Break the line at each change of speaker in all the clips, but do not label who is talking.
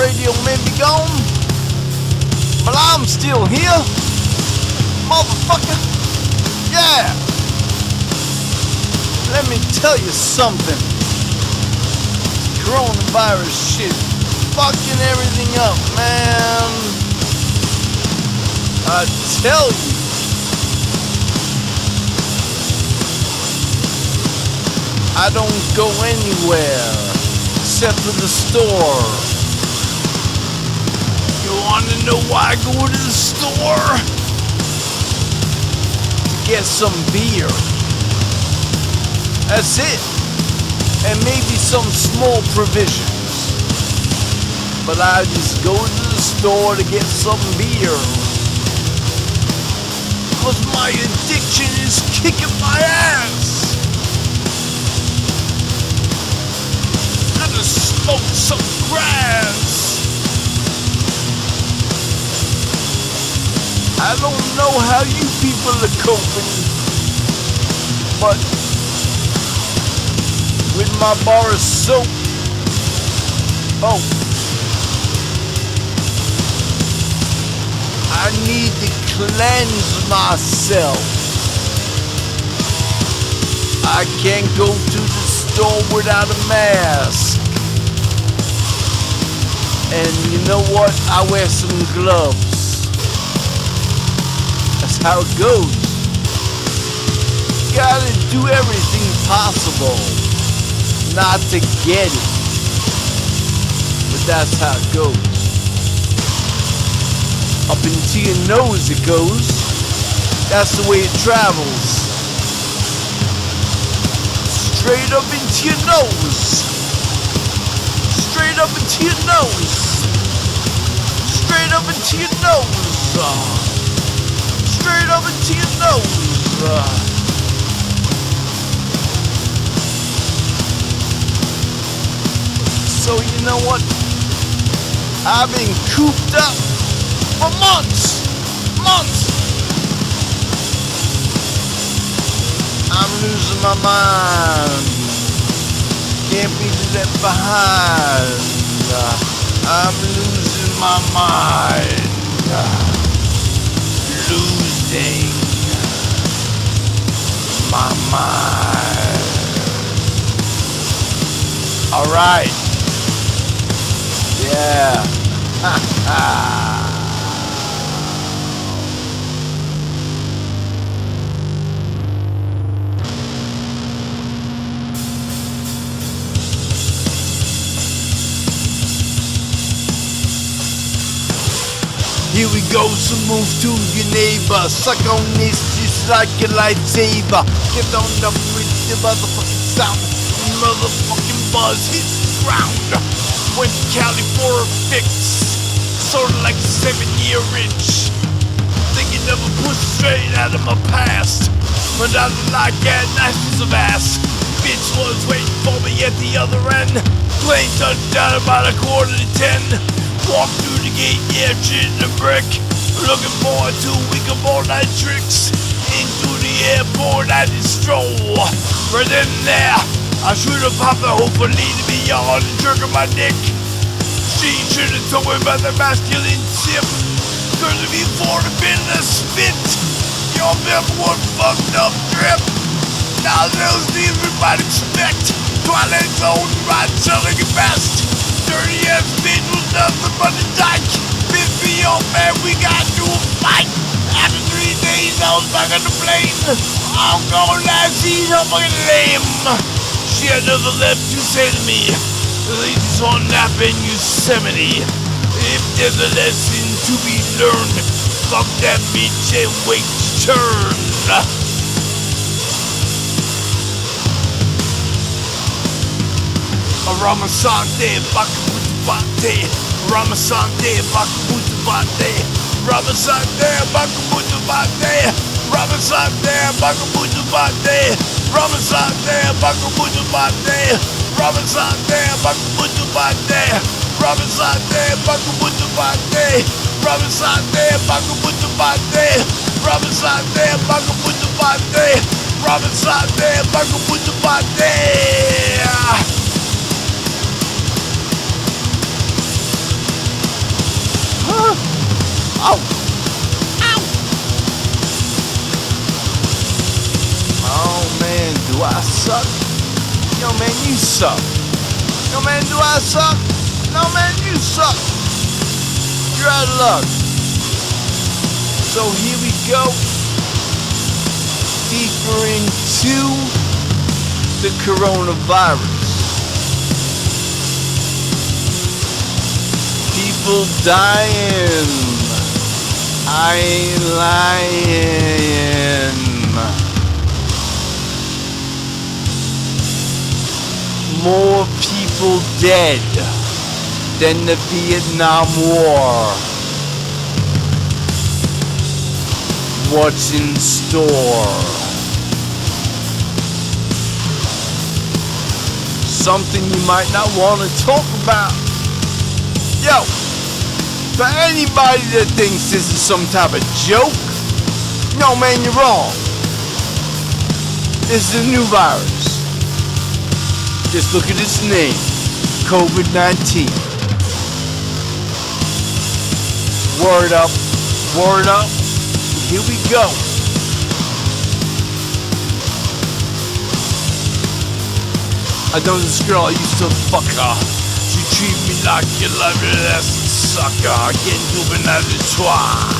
radio may be gone, but I'm still here, motherfucker. Yeah. Let me tell you something. Coronavirus shit fucking everything up, man. I tell you. I don't go anywhere except for the store. You wanna know why I go to the store? To get some beer. That's it. And maybe some small provisions. But I just go to the store to get some beer. Cause my addiction is kicking my ass. I just smoked some grass. I don't know how you people are coping, but with my bar of soap, oh, I need to cleanse myself. I can't go to the store without a mask. And you know what? I wear some gloves. That's how it goes. You gotta do everything possible not to get it. But that's how it goes. Up into your nose it goes. That's the way it travels. Straight up into your nose. Straight up into your nose. Straight up into your nose. Straight up into your nose. So you know what? I've been cooped up for months. I'm losing my mind. Can't be left behind. I'm losing my mind. Losing my mind. Alright. Yeah. Ha ha. Here we go, so move to your neighbor. Suck on this just like a lightsaber. Get on up with the motherfucking sound. Motherfucking buzz hits the ground. Went to Cali for a fix. Sorta like a 7-year itch. Thinking of a push straight out of my past. But I don't like getting ashes of ass. Bitch was waiting for me at the other end. Plane touched down about 9:45. Walk through the gate, yeah, shit in the brick. Looking forward to a week of all-night tricks. Into the airport I just stroll. Right then and there, I should have popped the hopefully to be on and jerking my dick. She should have told me about the masculine tip. Cause if you for the been a spit, your member one fucked up drip. Now those things we might expect. Twilight Zone, right, selling it best. Dirty ass bitch was nothing but a dyke. 50 old man, we got to a fight. After 3 days, I was back on the plane. I'm gonna lie, she's so fucking lame. She had nothing left to say to me. Ladies on nap in Yosemite. If there's a lesson to be learned, fuck that bitch and wait to turn. Ramasante, Bakabutubate, Ramasante, Bakabutubate, Ramasante, Bakabutubate, Ramasante, Bakabutubate, Ramasante, Bakabutubate, Ramasante, Bakabutubate, Ramasante, Bakabutubate, Ramasante, Bakabutubate, Ramasante, Bakabutubate, Ramasante, Bakabutubate. Ow! Ow! Oh man, do I suck? Yo man, you suck. Yo man, do I suck? No man, you suck. You're out of luck. So here we go. Deeper into the coronavirus. People dying. I ain't lying. More people dead than the Vietnam War. What's in store? Something you might not want to talk about. Yo, for anybody that thinks this is some type of joke, no man, you're wrong. This is a new virus. Just look at its name, COVID-19. Word up, word up. Here we go. I know this girl I used to fuck her. She treated me like a loveless sucker. Getting to another twat.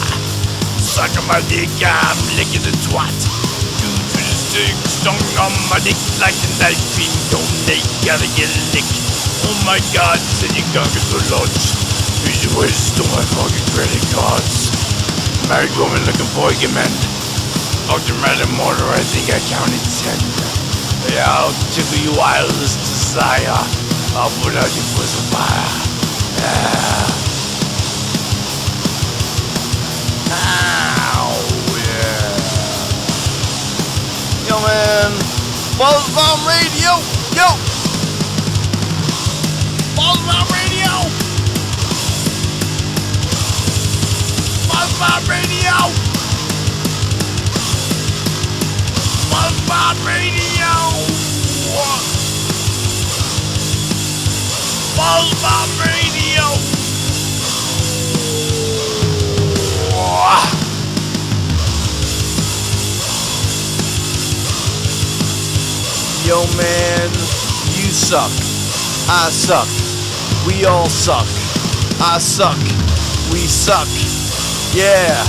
Sucking my dick, I'm licking the twat. Due to the stick, stung on my dick like a knife being donate. Gotta get licked. Oh my god, said you can't get to lunch. Here's your way to steal my fucking credit cards. Married woman looking for argument. Fucked him right in mortar, I think I counted 10. Yeah, I'll tickle you wildest desire. I'll put out your pussy fire. Yeah. Ow, yeah. Yo, man. Buzz Bomb Radio. Yo. Buzz Bomb Radio. Buzz Bomb Radio. Buzz Bomb Radio. Buzz Bomb Radio. Yo man, you suck. I suck. We all suck. I suck. We suck. Yeah.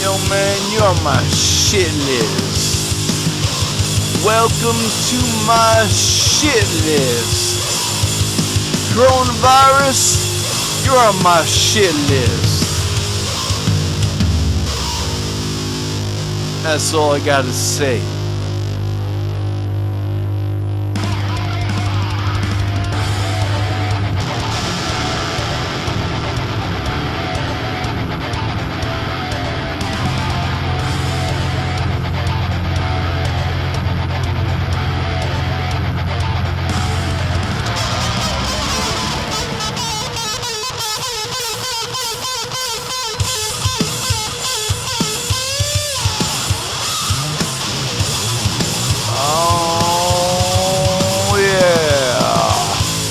Yo man, you're on my shit list. Welcome to my shit list. Coronavirus, you're on my shit list. That's all I gotta say.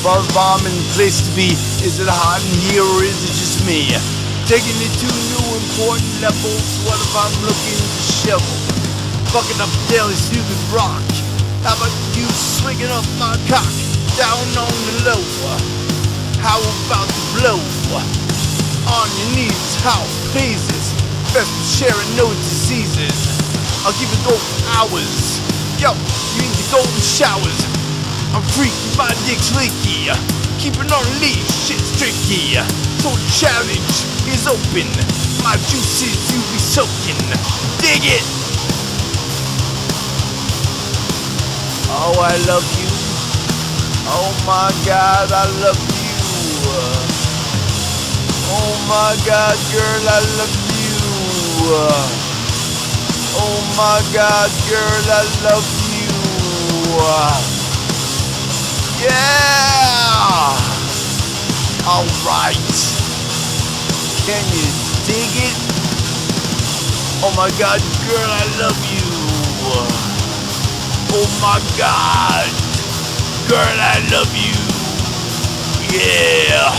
Buzz Bomb and place to be. Is it hot in here or is it just me? Taking it to new important levels. What if I'm looking disheveled? Fucking up daily stupid rock. How about you swinging up my cock down on the low? How about the blow? On your knees, how pleases. Best sharing no diseases. I'll keep it going for hours. Yo, you need the golden showers. I'm freaky, my dick's leaky. Keeping on leash, shit's tricky. So the challenge is open. My juices you be soaking. Dig it! Oh, I love you. Oh my God, I love you. Oh my God, girl, I love you. Oh my God, girl, I love you. Yeah! Alright. Can you dig it? Oh my God, girl, I love you. Oh my God, girl, I love you. Yeah.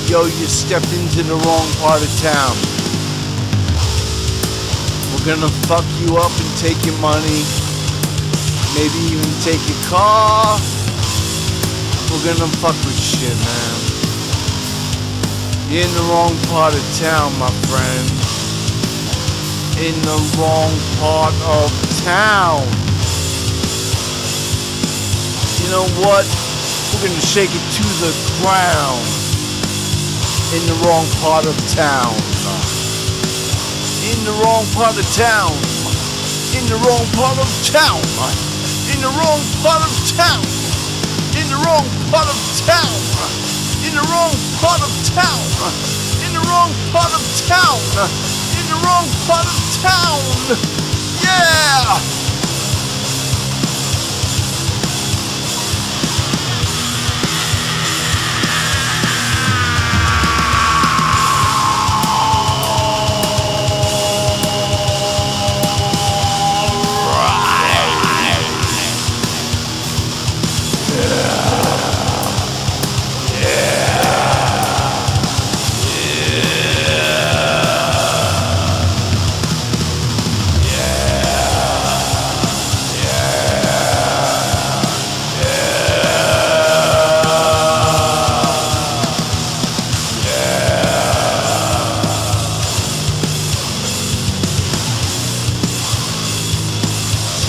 Yo, you stepped into the wrong part of town. We're gonna fuck you up and take your money. Maybe even take your car. We're gonna fuck with shit, man. You're in the wrong part of town, my friend. In the wrong part of town. You know what? We're gonna shake it to the ground. In the wrong part of town. In the wrong part of town. In the wrong part of town. In the wrong part of town. In the wrong part of town. In the wrong part of town. In the wrong part of town. In the wrong part of town. Yeah!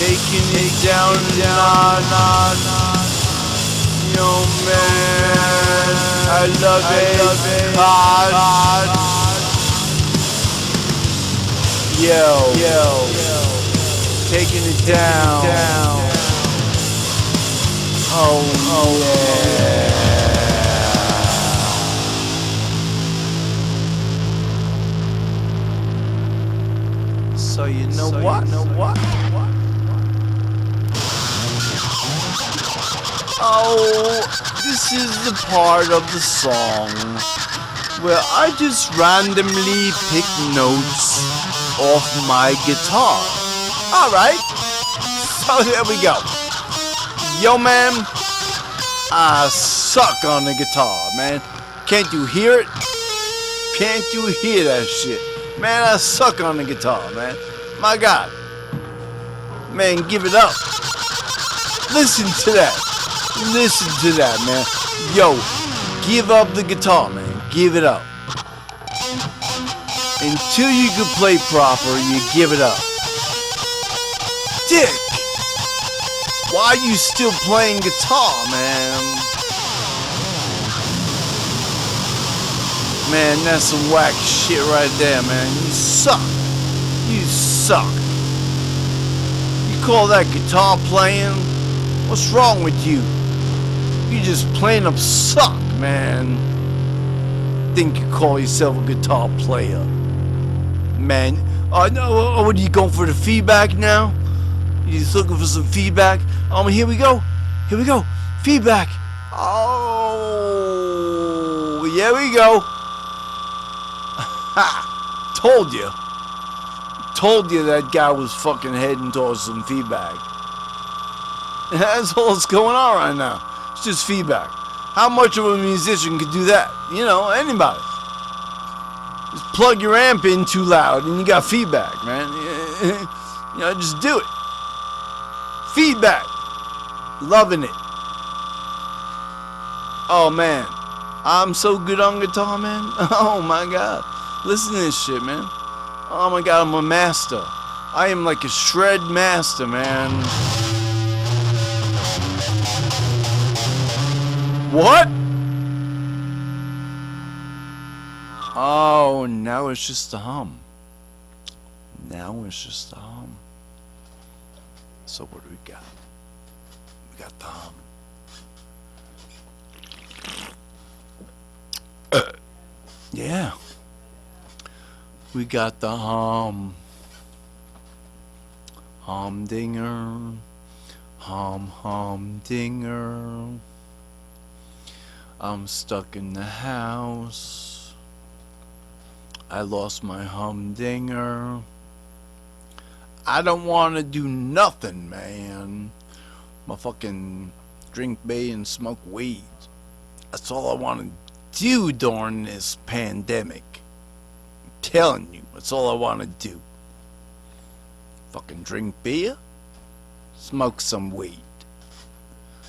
Taking it down, yo man, I love it, God. Yo, taking it down. Oh yeah. So you know what? Oh, this is the part of the song where I just randomly pick notes off my guitar. Alright, so there we go. Yo man, I suck on the guitar, man. Can't you hear it? Can't you hear that shit? Man, I suck on the guitar, man. My God. Man, give it up. Listen to that. Listen to that, man. Yo, give up the guitar, man. Give it up. Until you can play proper, you give it up. Dick! Why are you still playing guitar, man? Man, that's some whack shit right there, man. You suck. You suck. You call that guitar playing? What's wrong with you? You just plain up suck, man. Think you call yourself a guitar player. Man, no, what are you going for the feedback now? You just looking for some feedback? Here we go. Here we go. Feedback. Oh, here we go. Ha! Told you. Told you that guy was fucking heading towards some feedback. That's all that's going on right now. It's just feedback. How much of a musician could do that? You know, anybody. Just plug your amp in too loud and you got feedback, man. You know, just do it. Feedback. Loving it. Oh, man. I'm so good on guitar, man. Oh, my God. Listen to this shit, man. Oh, my God, I'm a master. I am like a shred master, man. What? Oh, now it's just a hum. Now it's just a hum. So what do we got? We got the hum. Yeah. We got the hum. Humdinger. Humdinger. I'm stuck in the house. I lost my humdinger. I don't want to do nothing, man. fucking drink beer and smoke weed. That's all I want to do during this pandemic. I'm telling you, that's all I want to do. Fucking drink beer, smoke some weed.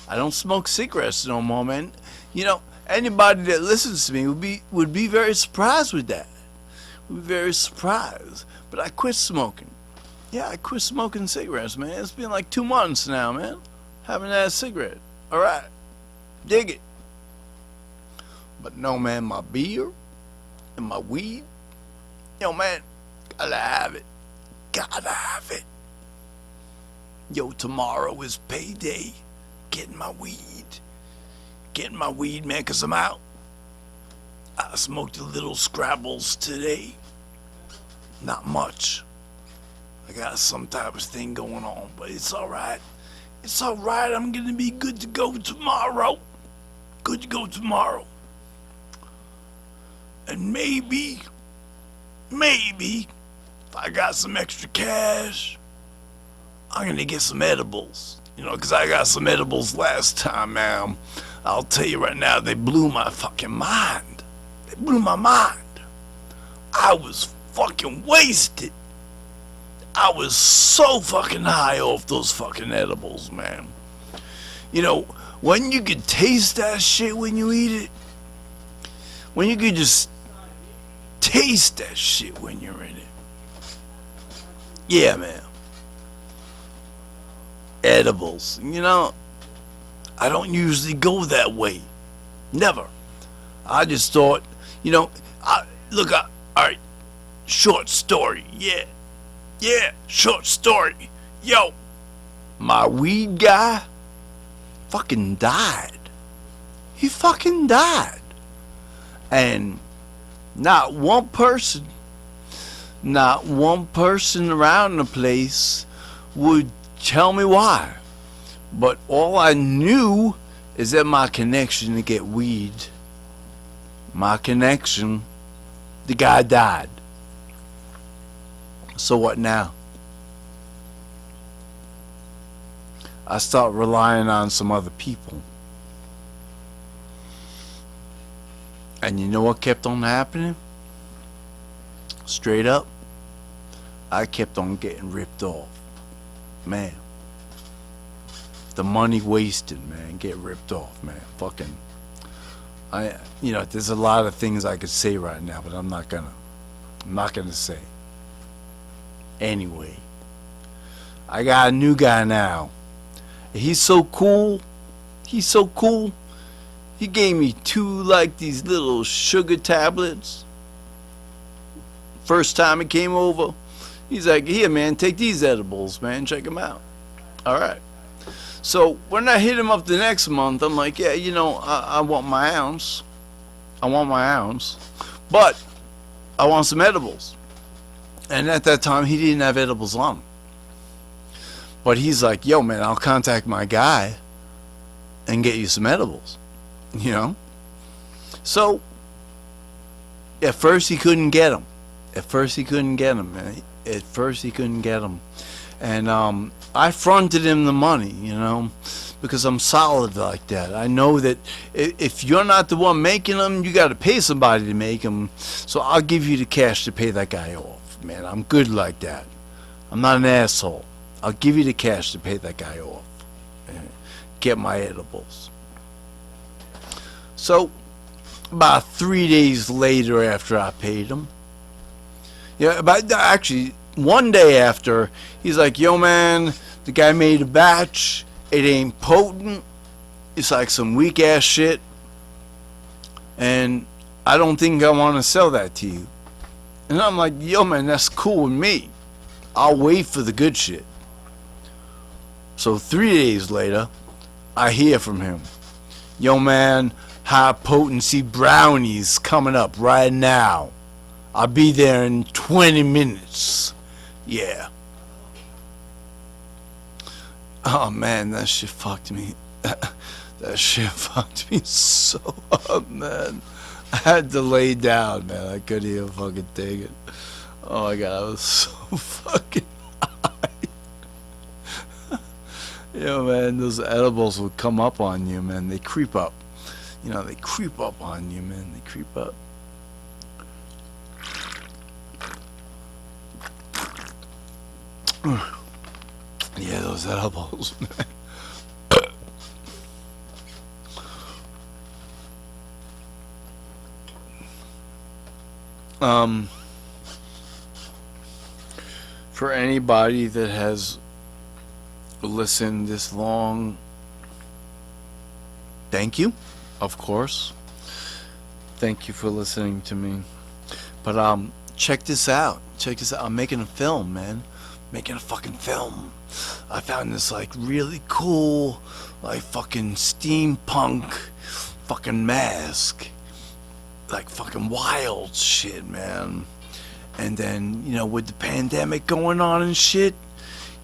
I don't smoke cigarettes no more, man. You know, anybody that listens to me would be very surprised with that. Would be very surprised. But I quit smoking. Yeah, I quit smoking cigarettes, man. It's been like 2 months now, man. Haven't had a cigarette. Alright. Dig it. But no, man, my beer and my weed, yo, man, gotta have it. Gotta have it. Yo, tomorrow is payday. Getting my weed. Getting my weed, man, because I'm out. I smoked a little Scrabbles today. Not much. I got some type of thing going on, but it's alright. It's alright. I'm gonna be good to go tomorrow. Good to go tomorrow. And maybe, if I got some extra cash, I'm gonna get some edibles. You know, because I got some edibles last time, man. I'll tell you right now, they blew my fucking mind. They blew my mind. I was fucking wasted. I was so fucking high off those fucking edibles, man. You know, when you could taste that shit when you eat it, when you could just taste that shit when you're in it. Yeah, man. Edibles. You know, I don't usually go that way. Never. I just thought, you know, alright, short story, yeah, short story. Yo, my weed guy fucking died. He fucking died. And not one person around the place would tell me why. But all I knew is that my connection to get weed, the guy died. So what now? I start relying on some other people. And you know what kept on happening? Straight up, I kept on getting ripped off. Man. The money wasted, man. Get ripped off, man. Fucking. There's a lot of things I could say right now, but I'm not gonna say. Anyway, I got a new guy now. He's so cool. He gave me 2 these little sugar tablets. First time he came over, he's like, "Here, man, take these edibles, man. Check them out." All right. So when I hit him up the next month, I'm like, "Yeah, I want my ounce. But I want some edibles." And at that time, he didn't have edibles on him. But he's like, "Yo, man, I'll contact my guy and get you some edibles." So, at first he couldn't get them. Man. And I fronted him the money, because I'm solid like that. I know that if you're not the one making them, you got to pay somebody to make them. So I'll give you the cash to pay that guy off. Man, I'm good like that. I'm not an asshole. I'll give you the cash to pay that guy off. Get my edibles. So, about 3 days later after I paid him, actually, 1 day after, he's like, "Yo, man, the guy made a batch. It ain't potent. It's like some weak ass shit. And I don't think I want to sell that to you." And I'm like, "Yo, man, that's cool with me. I'll wait for the good shit." So 3 days later, I hear from him. "Yo, man, high potency brownies coming up right now. I'll be there in 20 minutes. Yeah." Oh, man, that shit fucked me. That shit fucked me so up, man. I had to lay down, man. I couldn't even fucking take it. Oh my god, I was so fucking high. Yo, man, those edibles will come up on you, man. They creep up. You know, they creep up on you, man. They creep up. Yeah, those edibles, man. For anybody that has listened this long, thank you, of course. Thank you for listening to me. But check this out. Check this out. I'm making a film, man. Making a fucking film. I found this like really cool, like fucking steampunk fucking mask. Like fucking wild shit, man. And then, you know, with the pandemic going on and shit,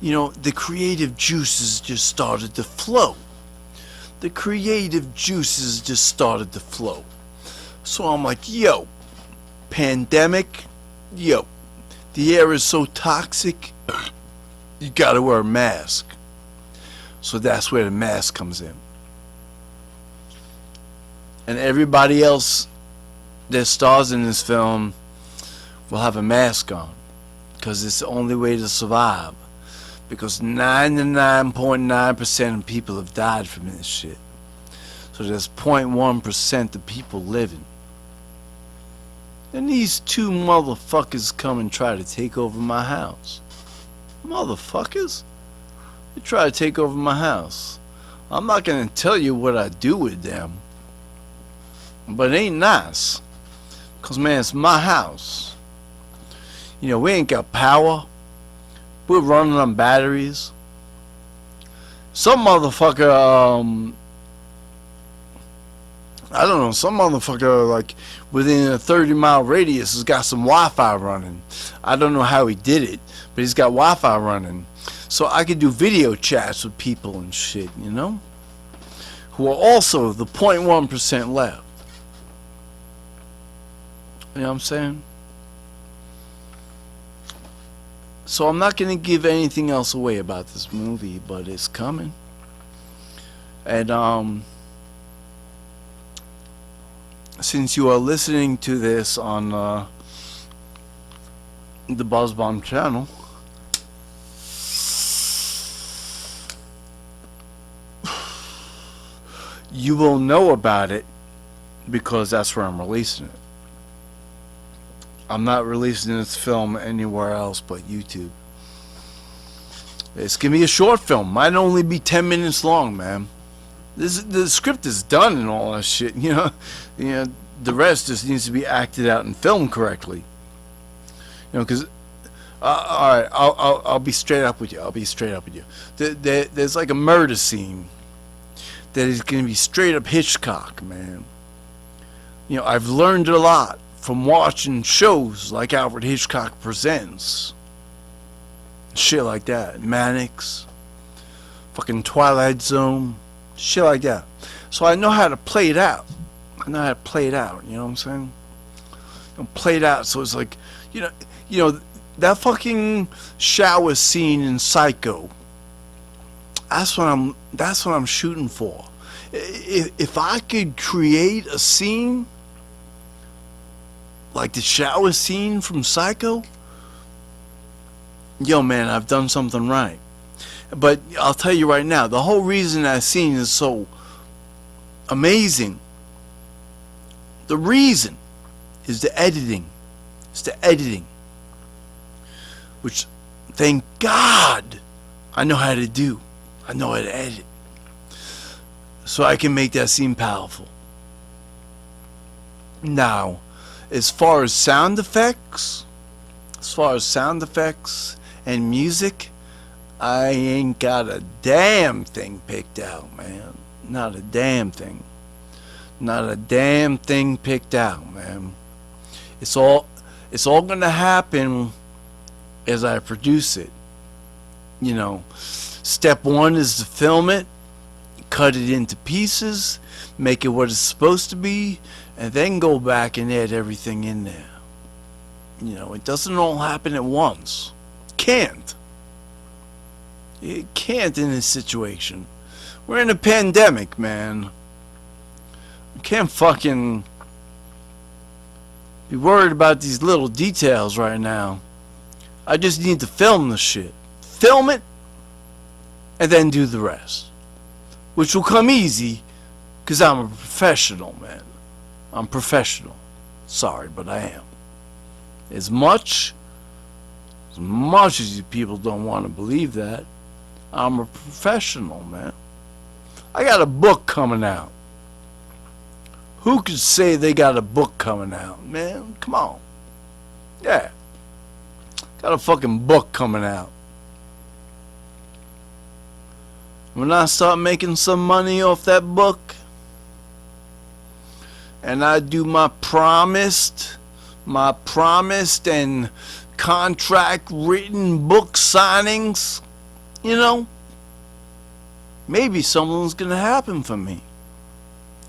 you know, the creative juices just started to flow. The creative juices just started to flow. So I'm like, yo, pandemic, yo, the air is so toxic, you gotta wear a mask. So that's where the mask comes in. And everybody else that stars in this film will have a mask on, because it's the only way to survive. Because 99.9% of people have died from this shit. So there's 0.1% of people living. And these two motherfuckers come and try to take over my house. Motherfuckers? They try to take over my house. I'm not gonna tell you what I do with them. But it ain't nice. Cause man, it's my house. You know, we ain't got power. We're running on batteries. Some motherfucker, I don't know, some motherfucker like within a 30-mile radius has got some Wi-Fi running. I don't know how he did it, but he's got Wi-Fi running. So I could do video chats with people and shit, you know? Who are also the 0.1% left. You know what I'm saying? So I'm not going to give anything else away about this movie, but it's coming. And since you are listening to this on the Buzz Bomb channel, you will know about it because that's where I'm releasing it. I'm not releasing this film anywhere else but YouTube. It's gonna be a short film. Might only be 10 minutes long, man. The script is done and all that shit. You know, the rest just needs to be acted out and filmed correctly. You know, because all right, I'll be straight up with you. I'll be straight up with you. There's like a murder scene that is gonna be straight up Hitchcock, man. You know, I've learned a lot from watching shows like Alfred Hitchcock Presents, shit like that, Mannix, fucking Twilight Zone, shit like that. So I know how to play it out. I know how to play it out. You know what I'm saying? Play it out. So it's like, you know that fucking shower scene in Psycho. That's what I'm shooting for. If I could create a scene like the shower scene from Psycho, yo man, I've done something right. But I'll tell you right now, the whole reason that scene is so amazing, the reason is the editing. It's the editing. Which, thank God, I know how to do. I know how to edit. So I can make that scene powerful. Now, as far as sound effects and music, I ain't got a damn thing picked out, man. Not a damn thing. Not a damn thing picked out, man. It's all gonna happen as I produce it. You know, step one is to film it, cut it into pieces, make it what it's supposed to be, and then go back and add everything in there. You know, it doesn't all happen at once. Can't. You can't in this situation. We're in a pandemic, man. You can't fucking be worried about these little details right now. I just need to film the shit. Film it, and then do the rest. Which will come easy, because I'm a professional, man. I'm professional. Sorry, but I am. As much as you people don't want to believe that, I'm a professional, man. I got a book coming out. Who could say they got a book coming out, man? Come on. Yeah. Got a fucking book coming out. When I start making some money off that book, and I do my promised and contract written book signings, you know, maybe something's gonna happen for me.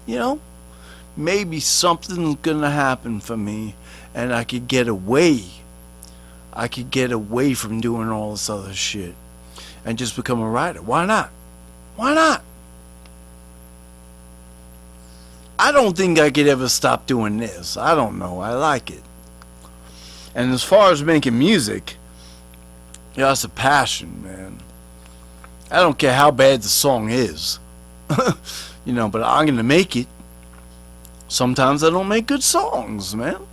You know, maybe something's gonna happen for me, and I could get away. I could get away from doing all this other shit and just become a writer. Why not? Why not? I don't think I could ever stop doing this. I don't know. I like it. And as far as making music, yeah, that's a passion, man. I don't care how bad the song is. You know, but I'm going to make it. Sometimes I don't make good songs, man.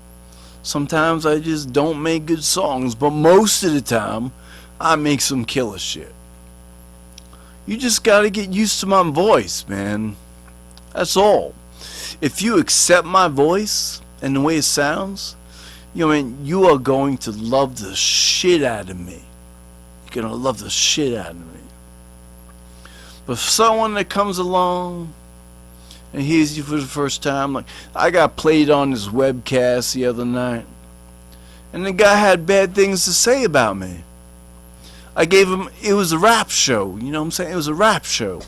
Sometimes I just don't make good songs. But most of the time, I make some killer shit. You just got to get used to my voice, man. That's all. If you accept my voice and the way it sounds, you know, man, you are going to love the shit out of me. You're going to love the shit out of me. But for someone that comes along and hears you for the first time, like I got played on this webcast the other night, and the guy had bad things to say about me. I gave him, it was a rap show, you know what I'm saying? It was a rap show.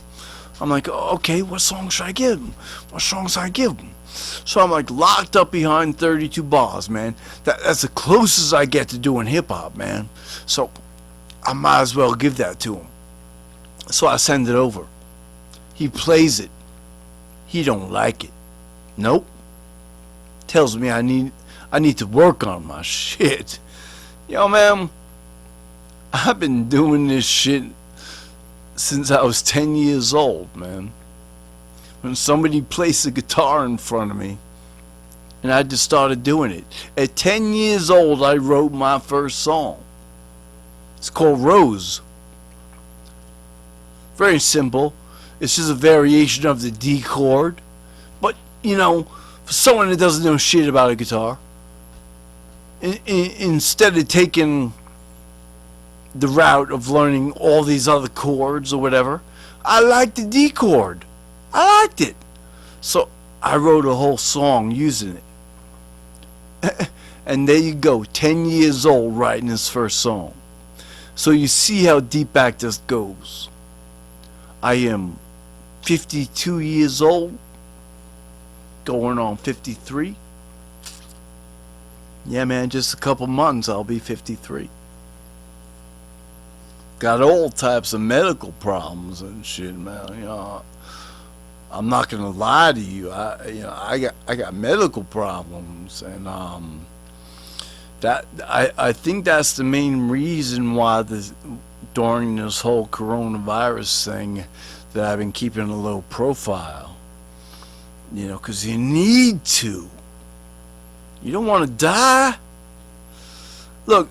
I'm like, oh, okay, what song should I give him? What song should I give him? So I'm like locked up behind 32 bars, man. That's the closest I get to doing hip hop, man. So I might as well give that to him. So I send it over. He plays it. He don't like it. Nope. Tells me I need to work on my shit. Yo, man, I've been doing this shit since I was 10 years old, man. When somebody placed a guitar in front of me, and I just started doing it. At 10 years old, I wrote my first song. It's called Rose. Very simple. It's just a variation of the D chord. But, you know, for someone that doesn't know shit about a guitar, instead of taking the route of learning all these other chords or whatever, I liked the D chord. I liked it. So I wrote a whole song using it. And there you go, 10 years old writing his first song. So you see how deep back this goes. I am 52 years old, going on 53. Yeah, man, just a couple months I'll be 53. Got all types of medical problems and shit, man. You know, I'm not gonna lie to you. I got medical problems, and I think that's the main reason why during this whole coronavirus thing that I've been keeping a low profile. You know, 'cause you need to. You don't want to die. Look,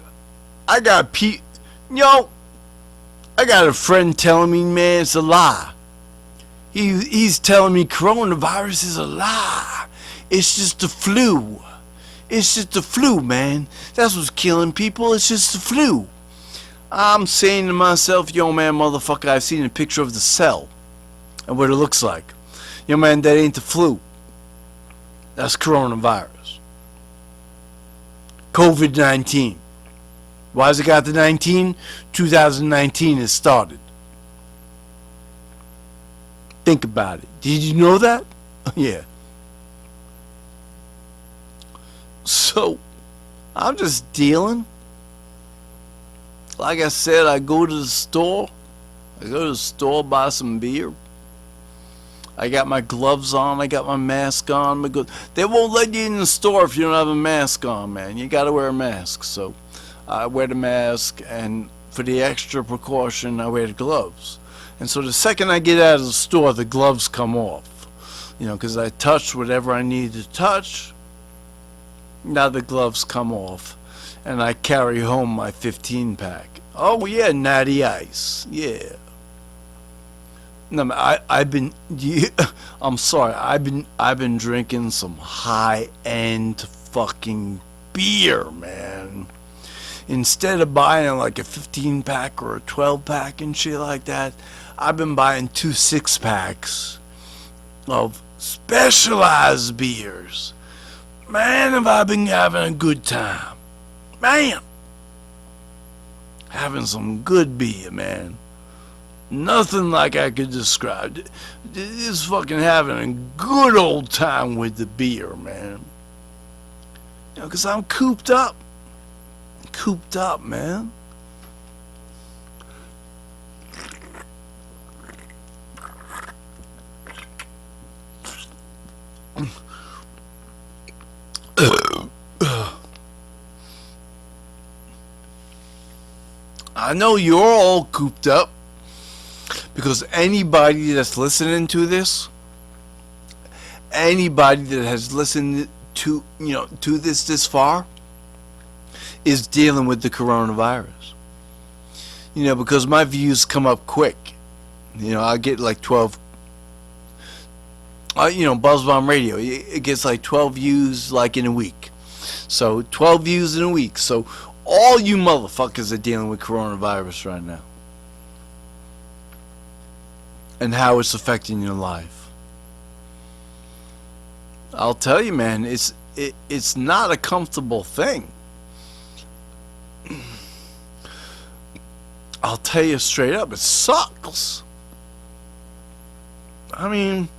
I got I got a friend telling me, man, it's a lie. He's telling me coronavirus is a lie. It's just the flu. It's just the flu, man. That's what's killing people. It's just the flu. I'm saying to myself, yo, man, motherfucker, I've seen a picture of the cell and what it looks like. Yo, man, that ain't the flu. That's coronavirus. COVID-19. Why has it got the 19? 2019 has started. Think about it. Did you know that? Yeah. So, I'm just dealing. Like I said, I go to the store. I go to the store, buy some beer. I got my gloves on. I got my mask on. They won't let you in the store if you don't have a mask on, man. You got to wear a mask. So I wear the mask, and for the extra precaution, I wear the gloves. And so the second I get out of the store, the gloves come off. You know, because I touched whatever I needed to touch. Now the gloves come off. And I carry home my 15-pack. Oh, yeah, Natty Ice. Yeah. No, I'm sorry. I've been drinking some high-end fucking beer, man. Instead of buying like a 15-pack or a 12-pack and shit like that, I've been buying 2 6-packs of specialized beers. Man, have I been having a good time. Man, having some good beer, man. Nothing like I could describe. Just fucking having a good old time with the beer, man. You know, 'cause I'm cooped up. Cooped up, man. I know you're all cooped up because anybody that's listening to this, anybody that has listened to, to this far, is dealing with the coronavirus. Because my views come up quick. I get like 12. Buzz Bomb Radio, it gets like 12 views like in a week. So 12 views in a week. So all you motherfuckers are dealing with coronavirus right now. And how it's affecting your life. I'll tell you, man, it's not a comfortable thing. I'll tell you straight up, it sucks. I mean,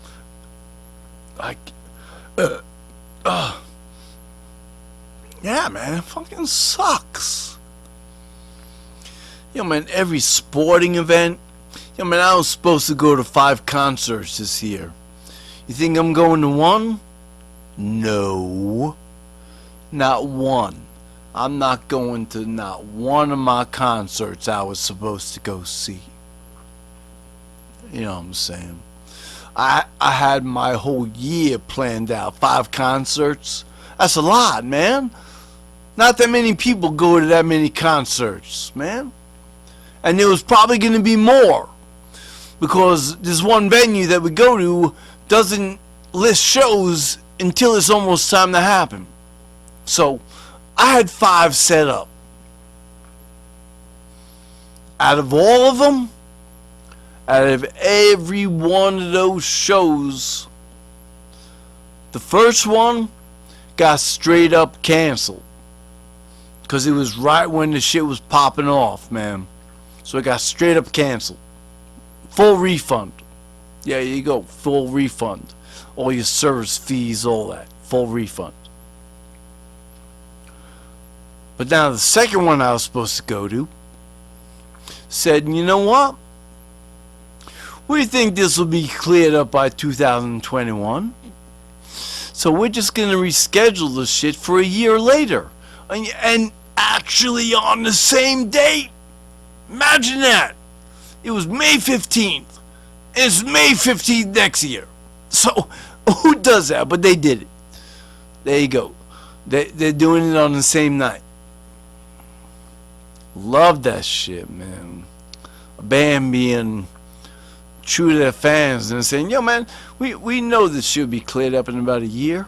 yeah, man, it fucking sucks. Man, every sporting event. Man, I was supposed to go to 5 concerts this year. You think I'm going to one? No. Not one. I'm not going to not one of my concerts I was supposed to go see. You know what I'm saying? I had my whole year planned out. 5 concerts. That's a lot, man. Not that many people go to that many concerts, man. And there was probably going to be more. Because this one venue that we go to doesn't list shows until it's almost time to happen. So, I had 5 set up. Out of all of them, out of every one of those shows, the first one got straight up canceled. Because it was right when the shit was popping off, man. So it got straight up canceled. Full refund. Yeah, you go. Full refund. All your service fees, all that. Full refund. But now the second one I was supposed to go to said, you know what? We think this will be cleared up by 2021. So we're just going to reschedule this shit for a year later. And actually on the same date. Imagine that. It was May 15th. And it's May 15th next year. So, who does that? But they did it. There you go. They're doing it on the same night. Love that shit, man. A band being true to their fans and saying, yo, man, we know this should be cleared up in about a year.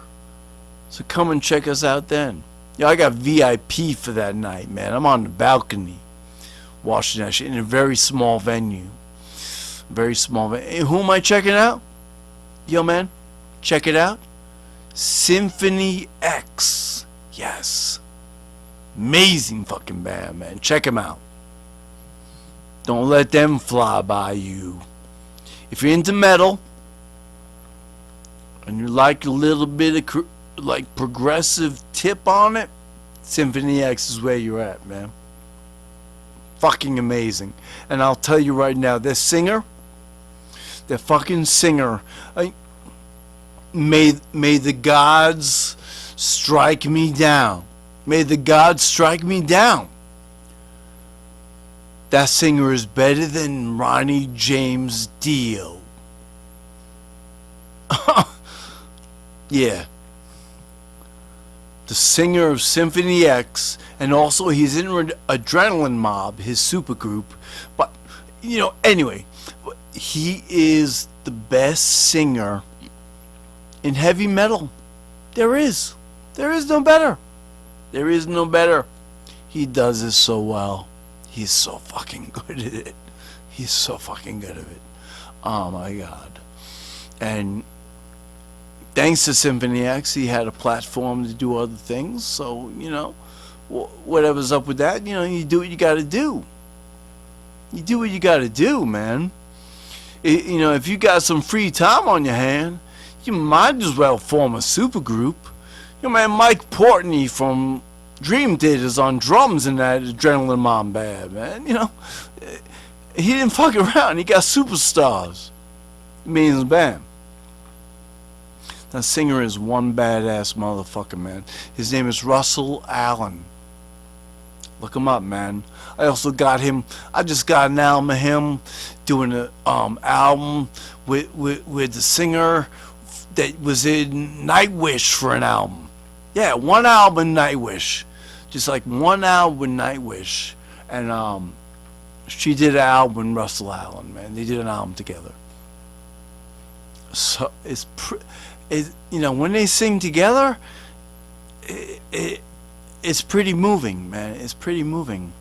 So come and check us out then. Yo, I got VIP for that night, man. I'm on the balcony watching that shit in a very small venue. Very small venue. Hey, who am I checking out? Yo, man, check it out. Symphony X. Yes. Amazing fucking band, man. Check them out. Don't let them fly by you. If you're into metal and you like a little bit of like progressive tip on it, Symphony X is where you're at, man. fucking amazing. And I'll tell you right now, their fucking singer, may the gods strike me down. May the gods strike me down. That singer is better than Ronnie James Dio. Yeah. The singer of Symphony X, and also he's in Adrenaline Mob, his supergroup. But, anyway, he is the best singer in heavy metal. There is no better. There is no better. He does it so well. He's so fucking good at it. He's so fucking good at it. Oh my god. And thanks to Symphony X, he had a platform to do other things. So, whatever's up with that, you do what you gotta do. You do what you gotta do, man. If you got some free time on your hand, you might as well form a supergroup. Man, Mike Portney from Dream Theater's on drums in that Adrenaline Mob band, man. He didn't fuck around. He got superstars. It means bam. That singer is one badass motherfucker, man. His name is Russell Allen. Look him up, man. I also got him. I just got an album of him doing an album with the singer that was in Nightwish for an album. Yeah, one album Nightwish. Just like one album Nightwish. And she did an album with Russell Allen, man. They did an album together. So when they sing together, it's pretty moving, man. It's pretty moving.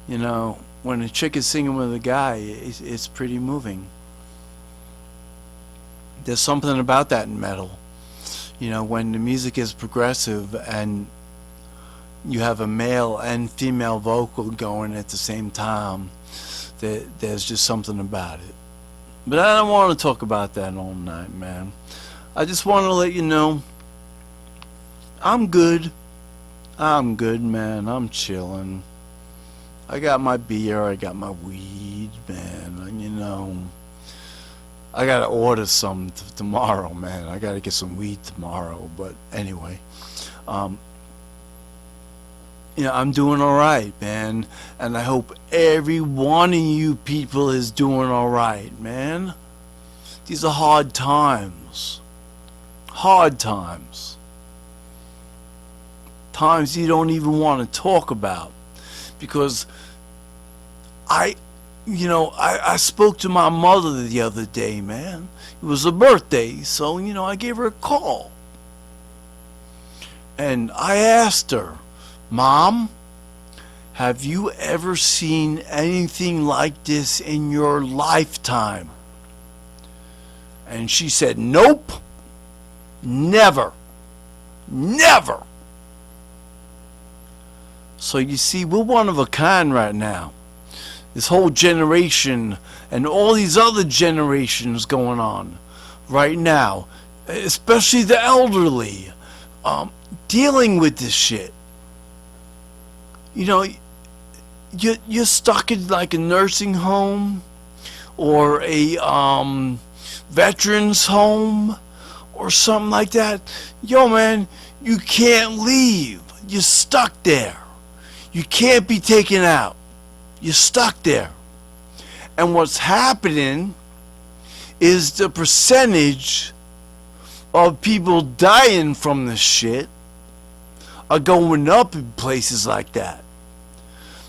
When a chick is singing with a guy, it's pretty moving. There's something about that in metal. When the music is progressive and you have a male and female vocal going at the same time, there's just something about it. But I don't want to talk about that all night, man. I just want to let you know I'm good. I'm good, man. I'm chilling. I got my beer. I got my weed, man. And, I got to order some tomorrow, man. I got to get some weed tomorrow. But anyway, I'm doing all right, man. And I hope every one of you people is doing all right, man. These are hard times. Hard times. Times you don't even want to talk about. Because I spoke to my mother the other day, man. It was her birthday, so, I gave her a call. And I asked her, Mom, have you ever seen anything like this in your lifetime? And she said, nope, never, never. So you see, we're one of a kind right now. This whole generation and all these other generations going on right now, especially the elderly, dealing with this shit. You're stuck in like a nursing home or a veterans home or something like that. Yo, man, you can't leave. You're stuck there. You can't be taken out. You're stuck there. And what's happening is the percentage of people dying from this shit are going up in places like that.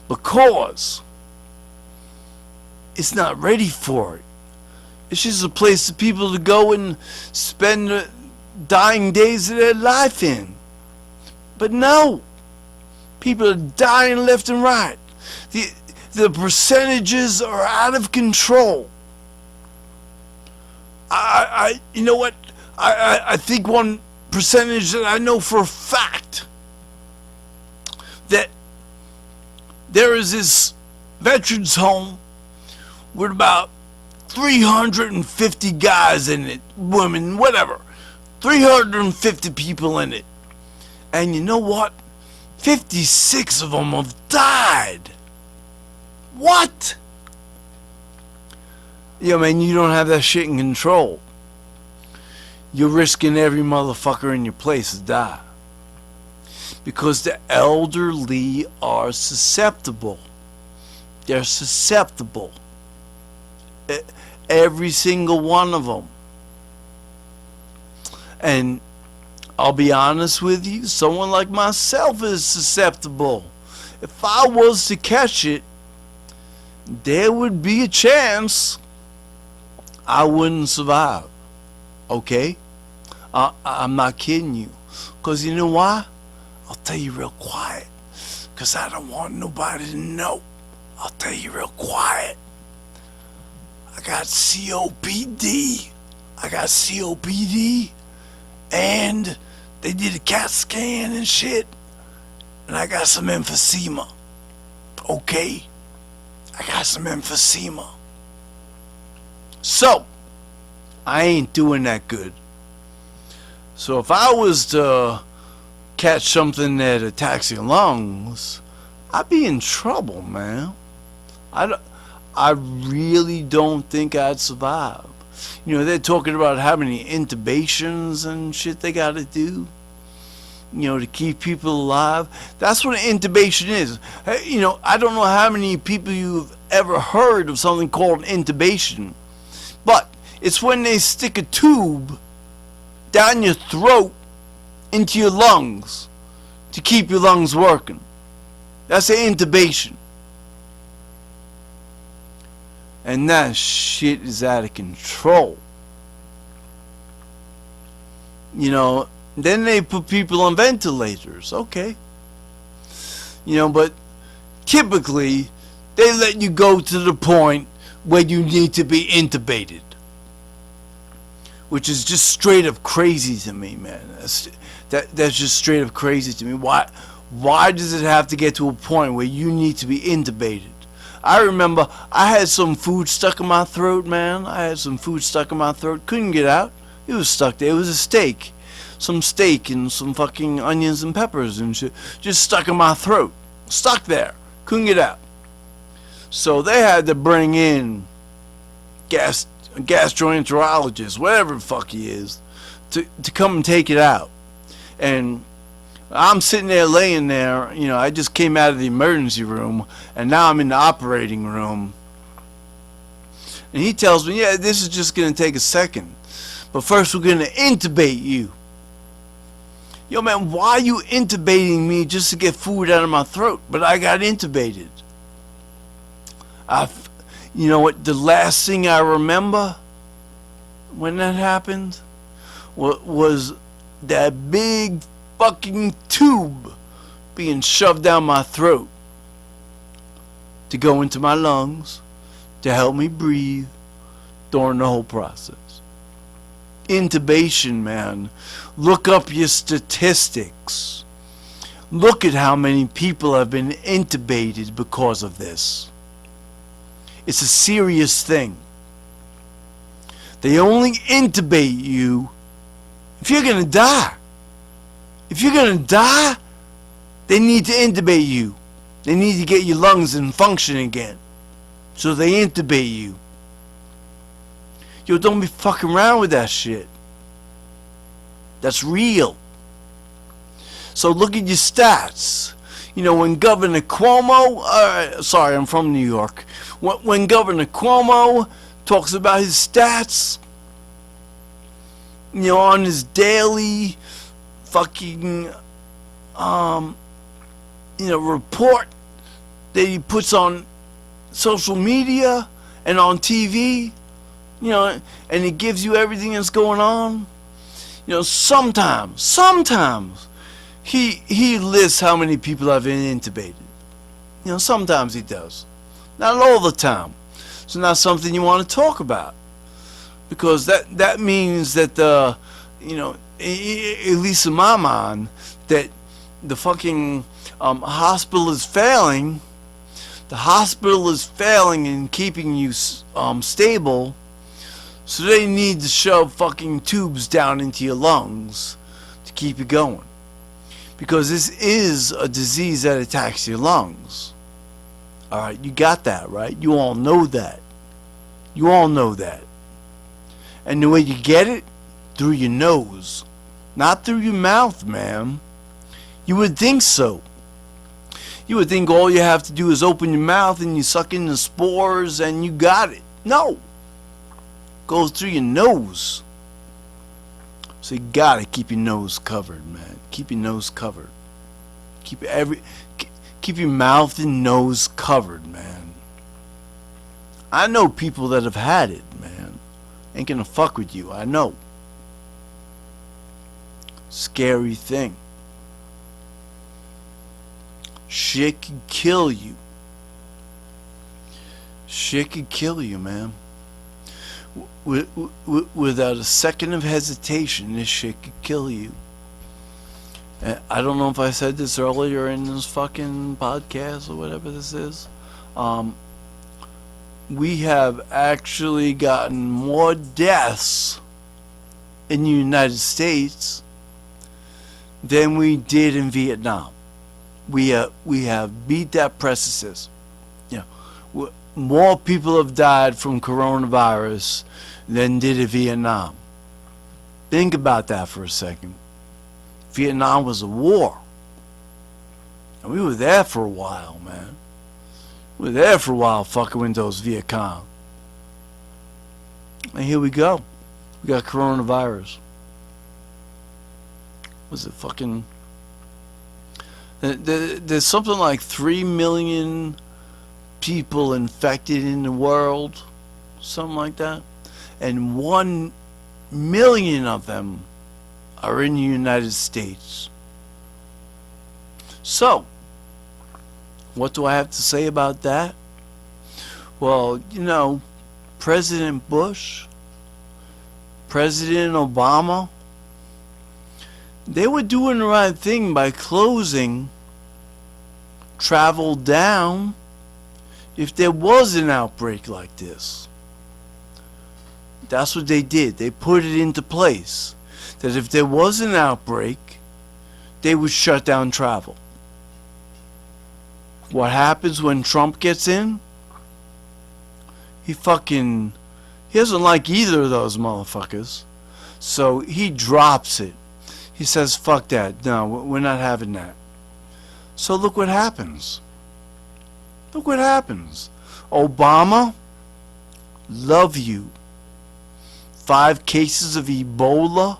Because it's not ready for it. It's just a place for people to go and spend the dying days of their life in. But no. People are dying left and right. The percentages are out of control. You know what? I think one percentage that I know for a fact that there is this veterans home with about 350 guys in it, women, whatever. 350 people in it. And you know what? 56 of them have died. What? Yo, man, you don't have that shit in control. You're risking every motherfucker in your place to die. Because the elderly are susceptible. They're susceptible. Every single one of them. And I'll be honest with you, someone like myself is susceptible. If I was to catch it, there would be a chance I wouldn't survive. Okay? I'm not kidding you. Because you know why? I'll tell you real quiet. Because I don't want nobody to know. I'll tell you real quiet. I got COPD. And they did a CAT scan and shit. And I got some emphysema. Okay? I got some emphysema. So, I ain't doing that good. So if I was to catch something that attacks your lungs, I'd be in trouble, man. I really don't think I'd survive. You know, they're talking about how many intubations and shit they gotta do, you know, to keep people alive. That's what an intubation is. You know, I don't know how many people you've ever heard of something called an intubation, but it's when they stick a tube down your throat into your lungs to keep your lungs working. That's an intubation. And that shit is out of control. You know, then they put people on ventilators. Okay. You know, but typically they let you go to the point where you need to be intubated. Which is just straight up crazy to me, man. That's just straight up crazy to me. Why does it have to get to a point where you need to be intubated? I remember I had some food stuck in my throat, man. Couldn't get out. It was stuck there. It was a steak. Some steak and some fucking onions and peppers and shit. Just stuck in my throat. Stuck there. Couldn't get out. So they had to bring in gastroenterologist, whatever the fuck he is, to come and take it out. And I'm sitting there laying there, you know, I just came out of the emergency room and now I'm in the operating room. And he tells me, yeah, this is just going to take a second. But first we're going to intubate you. Yo, man, why are you intubating me just to get food out of my throat? But I got intubated. You know what, the last thing I remember when that happened was that big fucking tube being shoved down my throat to go into my lungs to help me breathe during the whole process. Intubation, man. Look up your statistics. Look at how many people have been intubated because of this. It's a serious thing. They only intubate you if you're gonna die. If you're gonna die, they need to intubate you. They need to get your lungs in function again. So they intubate you. Yo, don't be fucking around with that shit. That's real. So look at your stats. You know, when Governor Cuomo, sorry, I'm from New York. When Governor Cuomo talks about his stats, you know, on his daily fucking, you know, report that he puts on social media and on TV, you know, and he gives you everything that's going on. You know, sometimes he lists how many people have been intubated. You know, sometimes he does. Not all the time. It's not something you want to talk about. Because that means that, you know, at least in my mind, that the fucking hospital is failing. The hospital is failing in keeping you stable. So they need to shove fucking tubes down into your lungs to keep you going. Because this is a disease that attacks your lungs. Alright, you got that, right? You all know that. You all know that. And the way you get it? Through your nose. Not through your mouth, man. You would think so. You would think all you have to do is open your mouth and you suck in the spores and you got it. No. Goes through your nose. So you gotta keep your nose covered, man. Keep your nose covered. Keep your mouth and nose covered, man. I know people that have had it, man. Ain't gonna fuck with you, I know. Scary thing. Shit can kill you. Shit can kill you, man. Without a second of hesitation, this shit could kill you. And I don't know if I said this earlier in this fucking podcast or whatever this is. We have actually gotten more deaths in the United States than we did in Vietnam. We have beat that precipice. More people have died from coronavirus than did in Vietnam. Think about that for a second. Vietnam was a war. And we were there for a while, man. We were there for a while fucking with those Viet Cong. And here we go. We got coronavirus. Was it fucking... There's something like 3 million people infected in the world, something like that, and 1 million of them are in the United States. So, what do I have to say about that? Well, President Bush, President Obama, they were doing the right thing by closing travel down if there was an outbreak like this. That's what they did. They put it into place that if there was an outbreak, they would shut down travel. What happens when Trump gets in? He doesn't like either of those motherfuckers. So he drops it. He says, fuck that. No, we're not having that. So look what happens. Look what happens. Obama, love you. 5 cases of Ebola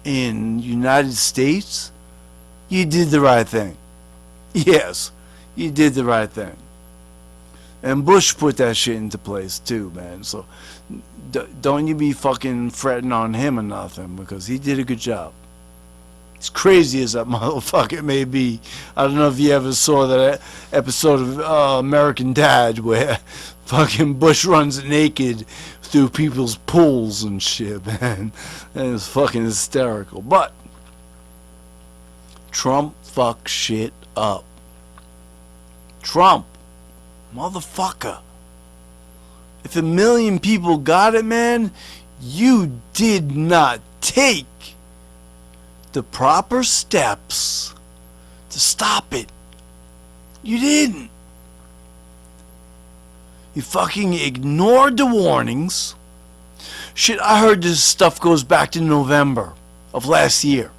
in United States. You did the right thing. Yes, you did the right thing. And Bush put that shit into place too, man. So don't you be fucking fretting on him or nothing, because he did a good job. As crazy as that motherfucker may be, I don't know if you ever saw that episode of American Dad where fucking Bush runs naked through people's pools and shit, man. And it's fucking hysterical. But Trump fucked shit up. Trump, motherfucker. If 1 million people got it, man, you did not take the proper steps to stop it. You didn't. You fucking ignored the warnings. Shit, I heard this stuff goes back to November of last year.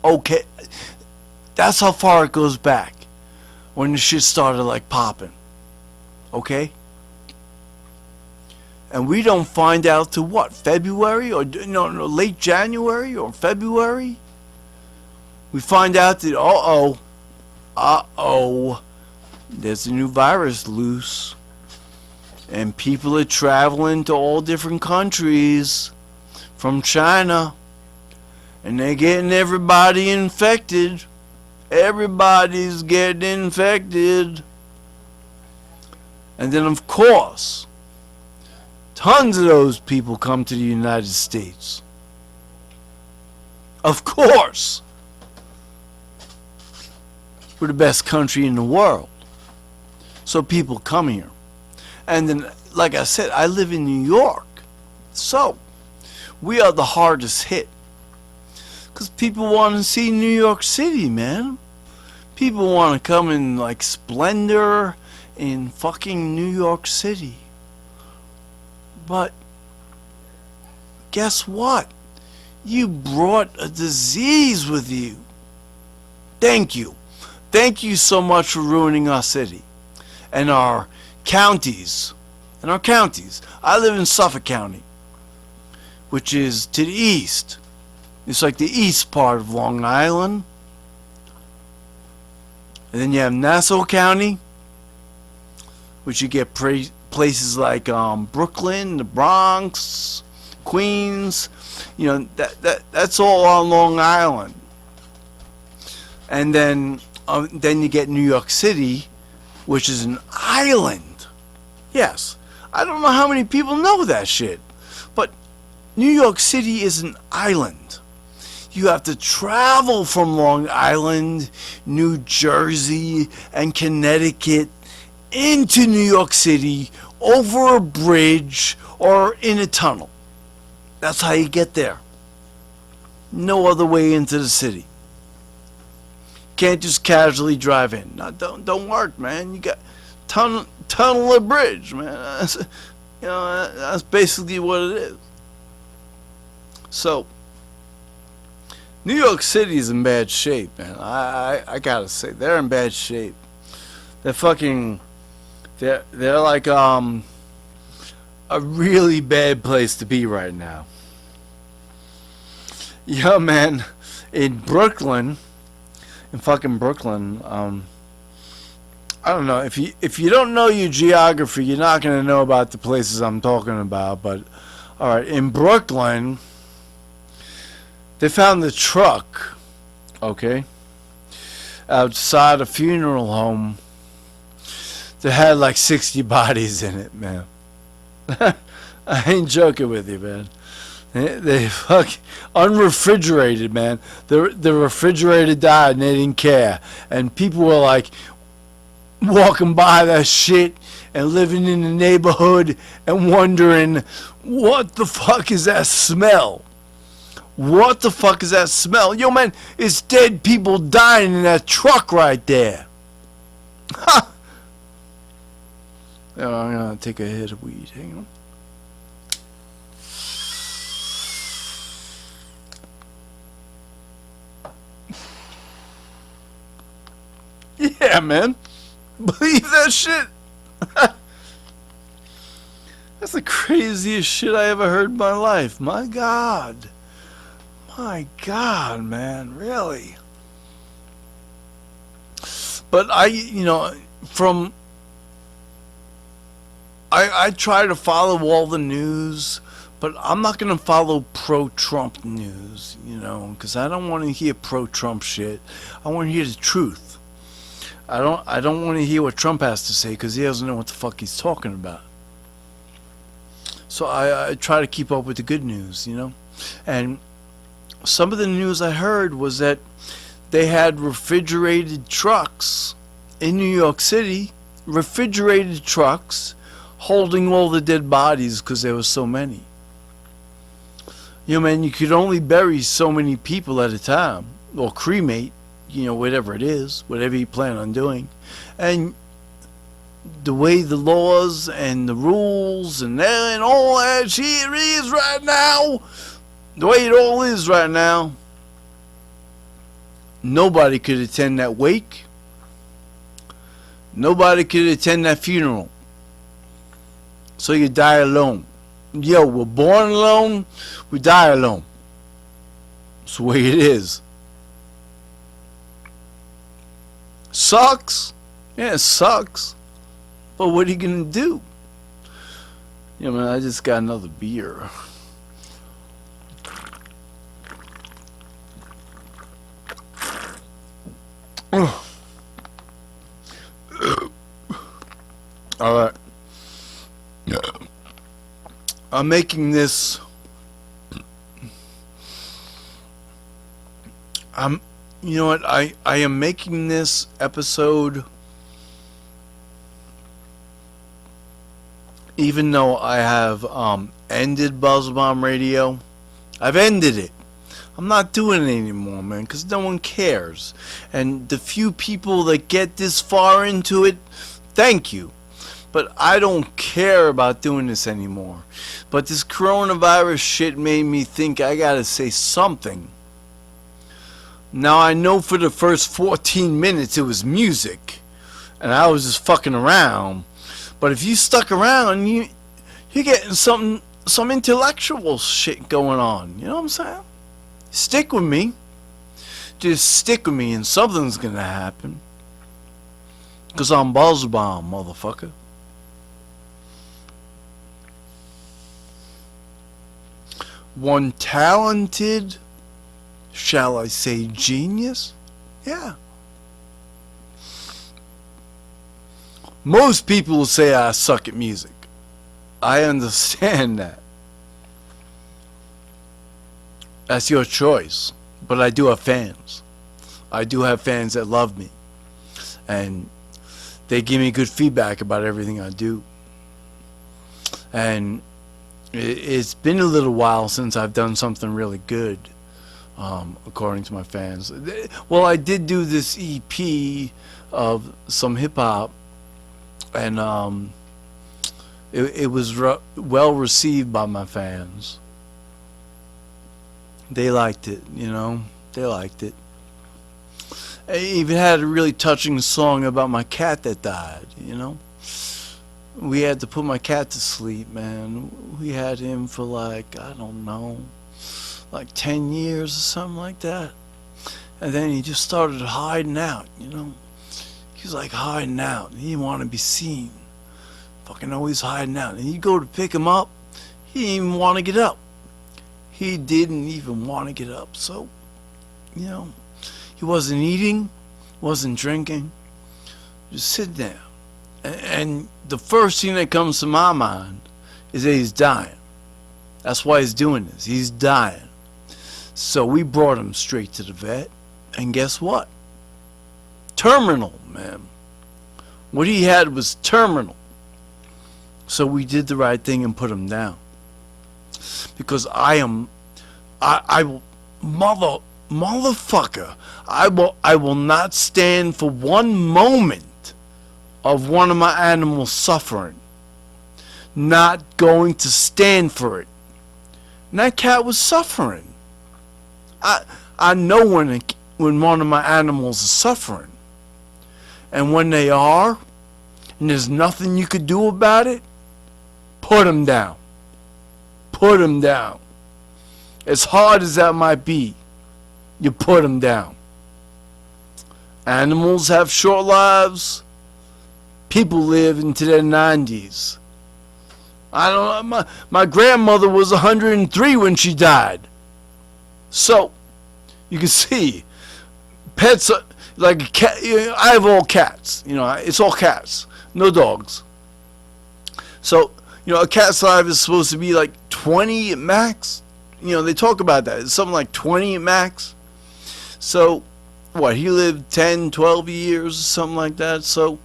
Okay, that's how far it goes back, when the shit started like popping. Okay? And we don't find out till what, February? Or no, late January or February? We find out that, there's a new virus loose. And people are traveling to all different countries from China. And they're getting everybody infected. Everybody's getting infected. And then, of course, tons of those people come to the United States. Of course. We're the best country in the world. So people come here. And then, like I said, I live in New York. So, we are the hardest hit. Because people want to see New York City, man. People want to come in like splendor in fucking New York City. But guess what? You brought a disease with you. Thank you. Thank you so much for ruining our city and our counties. I live in Suffolk County, which is to the east. It's like the east part of Long Island. And then you have Nassau County, which you get places like Brooklyn, the Bronx, Queens. You know, that's all on Long Island. And then you get New York City, which is an island. Yes, I don't know how many people know that shit, but New York City is an island. You have to travel from Long Island, New Jersey, and Connecticut into New York City over a bridge or in a tunnel. That's how you get there. No other way into the city. Can't just casually drive in. No, don't work, man. You got tunnel or bridge, man. That's basically what it is. So New York City is in bad shape, man. I gotta say, they're in bad shape. They're like a really bad place to be right now. Yeah, man. In Brooklyn, I don't know, if you don't know your geography, you're not gonna know about the places I'm talking about. But all right, in Brooklyn, they found the truck, okay, outside a funeral home that had like 60 bodies in it, man. I ain't joking with you, man. They fucking unrefrigerated, man. The refrigerator died and they didn't care. And people were like walking by that shit and living in the neighborhood and wondering, what the fuck is that smell? What the fuck is that smell? Yo, man, it's dead people dying in that truck right there. Ha! I'm gonna take a hit of weed. Hang on. Yeah, man. Believe that shit? That's the craziest shit I ever heard in my life. My God. My God, man. Really. But I try to follow all the news, but I'm not going to follow pro-Trump news, because I don't want to hear pro-Trump shit. I want to hear the truth. I don't want to hear what Trump has to say, because he doesn't know what the fuck he's talking about. So I try to keep up with the good news, And some of the news I heard was that they had refrigerated trucks in New York City, refrigerated trucks holding all the dead bodies because there were so many. Man, you could only bury so many people at a time, or cremate, whatever it is, whatever you plan on doing. And the way the laws and the rules and all that shit is right now, the way it all is right now, nobody could attend that wake. Nobody could attend that funeral. So you die alone. Yo, we're born alone, we die alone. It's the way it is. Sucks. Yeah, it sucks. But what are you gonna do? Man, I just got another beer. Alright. I'm making this. You know what? I am making this episode, even though I have ended Buzzbomb Radio. I've ended it. I'm not doing it anymore, man, because no one cares. And the few people that get this far into it, thank you. But I don't care about doing this anymore. But this coronavirus shit made me think I gotta say something. Now I know for the first 14 minutes it was music, and I was just fucking around. But if you stuck around, you're getting some intellectual shit going on. You know what I'm saying? Stick with me. Just stick with me and something's gonna happen. Cause I'm Buzzbomb, motherfucker. One talented, shall I say genius? Yeah. Most people will say I suck at music. I understand that. That's your choice. But I do have fans. I do have fans that love me. And they give me good feedback about everything I do. And it's been a little while since I've done something really good, according to my fans. Well, I did do this EP of some hip-hop, and it was well received by my fans. They liked it, you know. They liked it. I even had a really touching song about my cat that died, you know. We had to put my cat to sleep, man. We had him for like, I don't know, like 10 years or something like that. And then he just started hiding out, you know. He was like hiding out. He didn't want to be seen. Fucking always hiding out. And you go to pick him up, he didn't even want to get up. He didn't even want to get up. So, you know, he wasn't eating, wasn't drinking, just sitting there. And the first thing that comes to my mind is that he's dying. That's why he's doing this. He's dying. So we brought him straight to the vet. And guess what? Terminal, man. What he had was terminal. So we did the right thing and put him down. Because I will, motherfucker, I will not stand for one moment of one of my animals suffering. Not going to stand for it. And that cat was suffering. I know when one of my animals is suffering. And when they are, and there's nothing you could do about it, put them down. Put them down. As hard as that might be, you put them down. Animals have short lives. People live into their 90s. I don't know. My grandmother was 103 when she died. So, you can see, pets are like a cat. I have all cats. You know, it's all cats, no dogs. So, you know, a cat's life is supposed to be like 20 at max. You know, they talk about that. It's something like 20 at max. So, what, he lived 10, 12 years or something like that. So,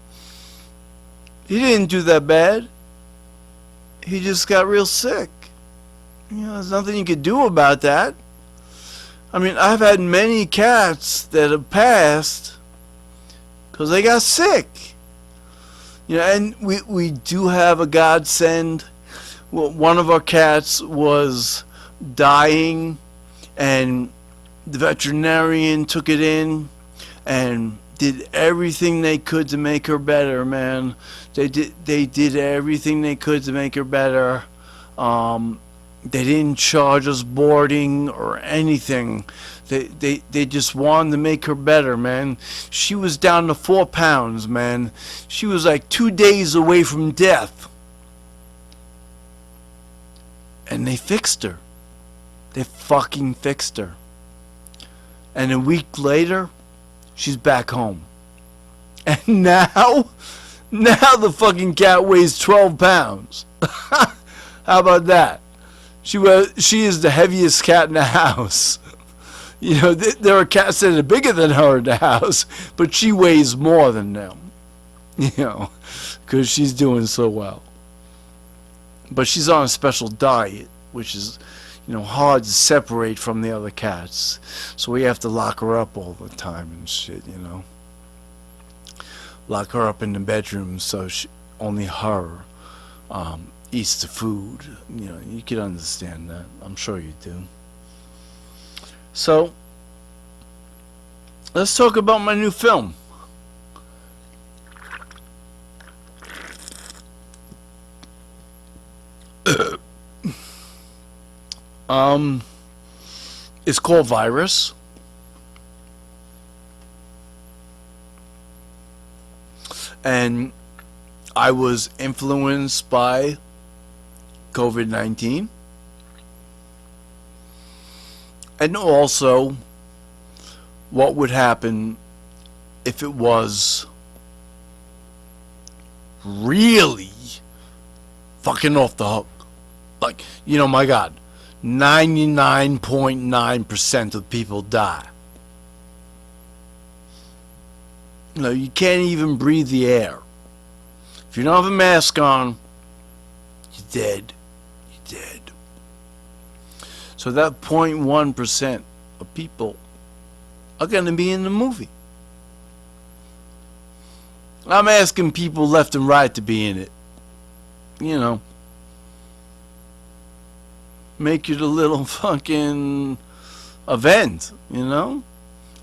he didn't do that bad. He just got real sick. You know, there's nothing you could do about that. I mean, I've had many cats that have passed because they got sick. You know, and we do have a godsend. Well, one of our cats was dying, and the veterinarian took it in and did everything they could to make her better, man. They did everything they could to make her better. They didn't charge us boarding or anything. They just wanted to make her better, man. She was down to 4 pounds, man. She was like 2 days away from death. And they fixed her. They fucking fixed her. And a week later, she's back home. And now the fucking cat weighs 12 pounds. How about that? She is the heaviest cat in the house. You know, there are cats that are bigger than her in the house, but she weighs more than them. You know, because she's doing so well. But she's on a special diet, which is, hard to separate from the other cats. So we have to lock her up all the time and shit, Lock her up in the bedroom so only her eats the food. You can understand that. I'm sure you do. So, let's talk about my new film. It's called Virus. And I was influenced by COVID-19. And also what would happen if it was really fucking off the hook. Like, my God, 99.9% of people die. You can't even breathe the air. If you don't have a mask on, you're dead. You're dead. So that 0.1% of people are going to be in the movie. I'm asking people left and right to be in it. Make it a little fucking event,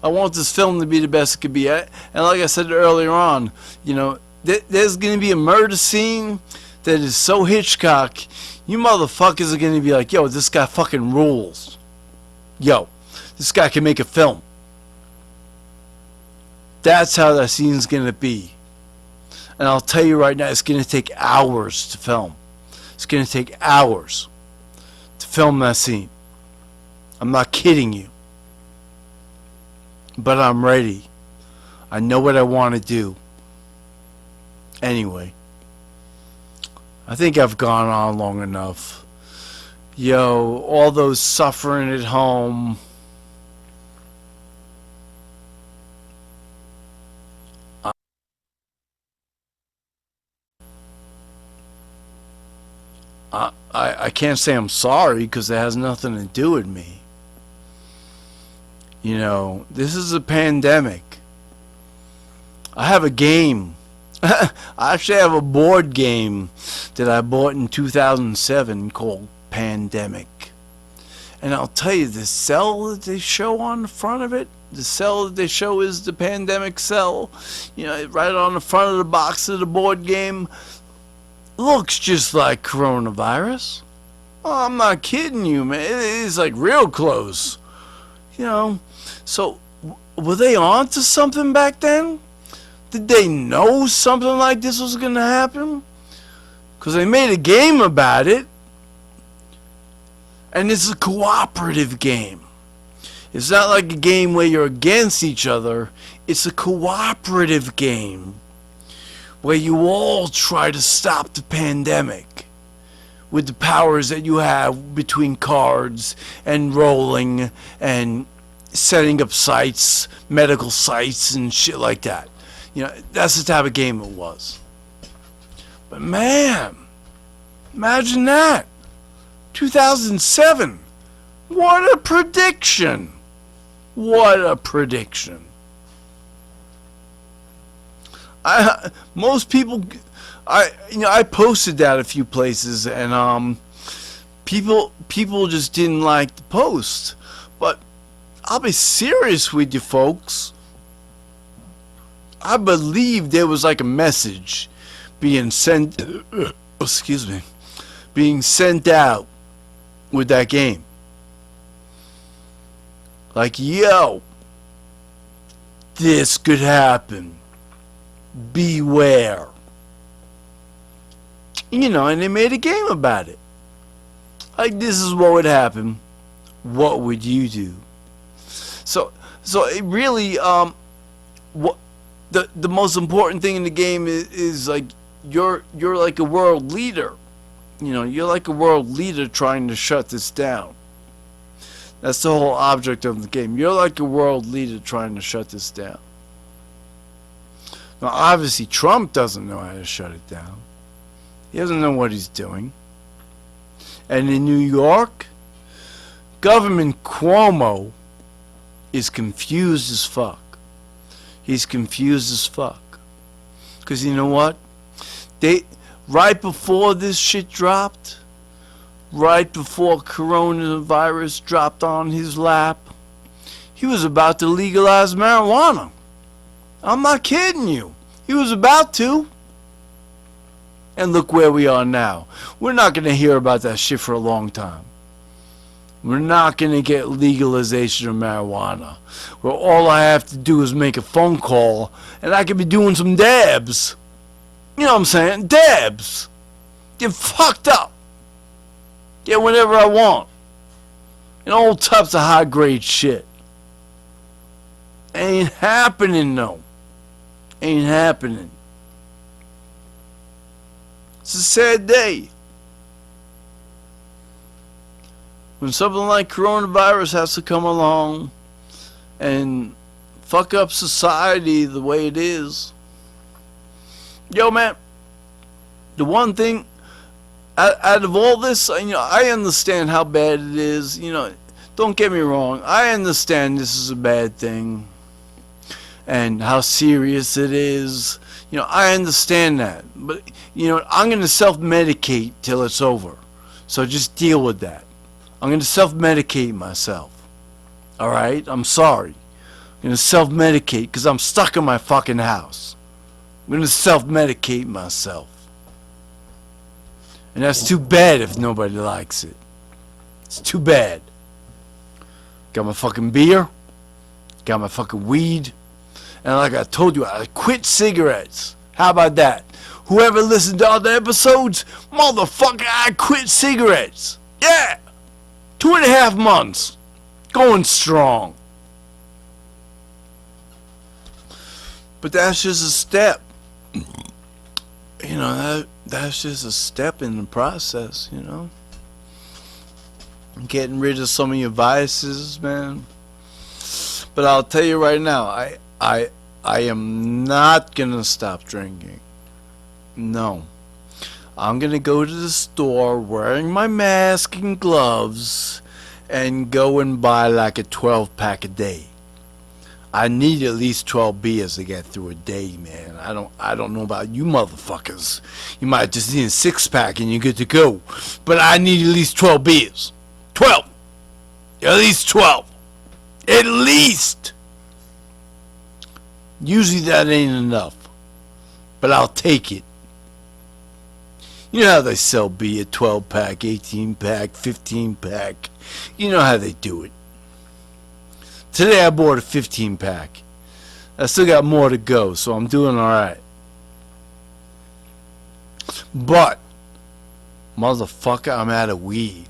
I want this film to be the best it could be. And like I said earlier on, there's going to be a murder scene that is so Hitchcock, you motherfuckers are going to be like, yo, this guy fucking rules. Yo, this guy can make a film. That's how that scene's going to be. And I'll tell you right now, it's going to take hours to film. It's going to take hours to film that scene. I'm not kidding you. But I'm ready. I know what I want to do. Anyway, I think I've gone on long enough. Yo, all those suffering at home. I can't say I'm sorry because it has nothing to do with me. This is a pandemic. I have a game. I actually have a board game that I bought in 2007 called Pandemic. And I'll tell you, the cell that they show on the front of it, the cell that they show is the Pandemic cell. Right on the front of the box of the board game. Looks just like coronavirus. Oh, I'm not kidding you, man. It is like real close. So, were they on to something back then? Did they know something like this was going to happen? Because they made a game about it. And it's a cooperative game. It's not like a game where you're against each other. It's a cooperative game where you all try to stop the pandemic with the powers that you have between cards and rolling and setting up sites, medical sites and shit like that. That's the type of game it was. But man, imagine that. 2007. What a prediction. What a prediction. Most people, I posted that a few places, and people just didn't like the post. But I'll be serious with you folks. I believe there was like a message being sent, being sent out with that game. Like, yo, this could happen. Beware. And they made a game about it. Like, this is what would happen. What would you do? So it really, what the most important thing in the game is like you're like a world leader. You're like a world leader trying to shut this down. That's the whole object of the game. You're like a world leader trying to shut this down. Now, obviously, Trump doesn't know how to shut it down. He doesn't know what he's doing. And in New York, Government Cuomo is confused as fuck. He's confused as fuck. Because you know what? Right before this shit dropped, right before coronavirus dropped on his lap, he was about to legalize marijuana. I'm not kidding you. He was about to. And look where we are now. We're not going to hear about that shit for a long time. We're not going to get legalization of marijuana, where all I have to do is make a phone call and I could be doing some dabs. You know what I'm saying? Dabs. Get fucked up. Get whatever I want. And all types of high grade shit. Ain't happening, no. Ain't happening. It's a sad day. When something like coronavirus has to come along and fuck up society the way it is. Yo, man, the one thing out of all this, I understand how bad it is. Don't get me wrong. I understand this is a bad thing and how serious it is. I understand that. But, I'm going to self-medicate till it's over. So just deal with that. I'm going to self-medicate myself. Alright? I'm sorry. I'm going to self-medicate because I'm stuck in my fucking house. I'm going to self-medicate myself. And that's too bad if nobody likes it. It's too bad. Got my fucking beer. Got my fucking weed. And like I told you, I quit cigarettes. How about that? Whoever listened to other episodes, motherfucker, I quit cigarettes. Yeah! 2.5 months. Going strong. But that's just a step. That's just a step in the process, Getting rid of some of your vices, man. But I'll tell you right now, I am not gonna stop drinking. No. I'm gonna go to the store wearing my mask and gloves and go and buy like a 12-pack a day. I need at least 12 beers to get through a day, man. I don't know about you motherfuckers. You might just need a 6-pack and you're good to go. But I need at least 12 beers. 12! At least 12. At least! Usually that ain't enough. But I'll take it. You know how they sell beer, 12-pack, 18-pack, 15-pack. You know how they do it. Today I bought a 15-pack. I still got more to go, so I'm doing alright. But, motherfucker, I'm out of weed.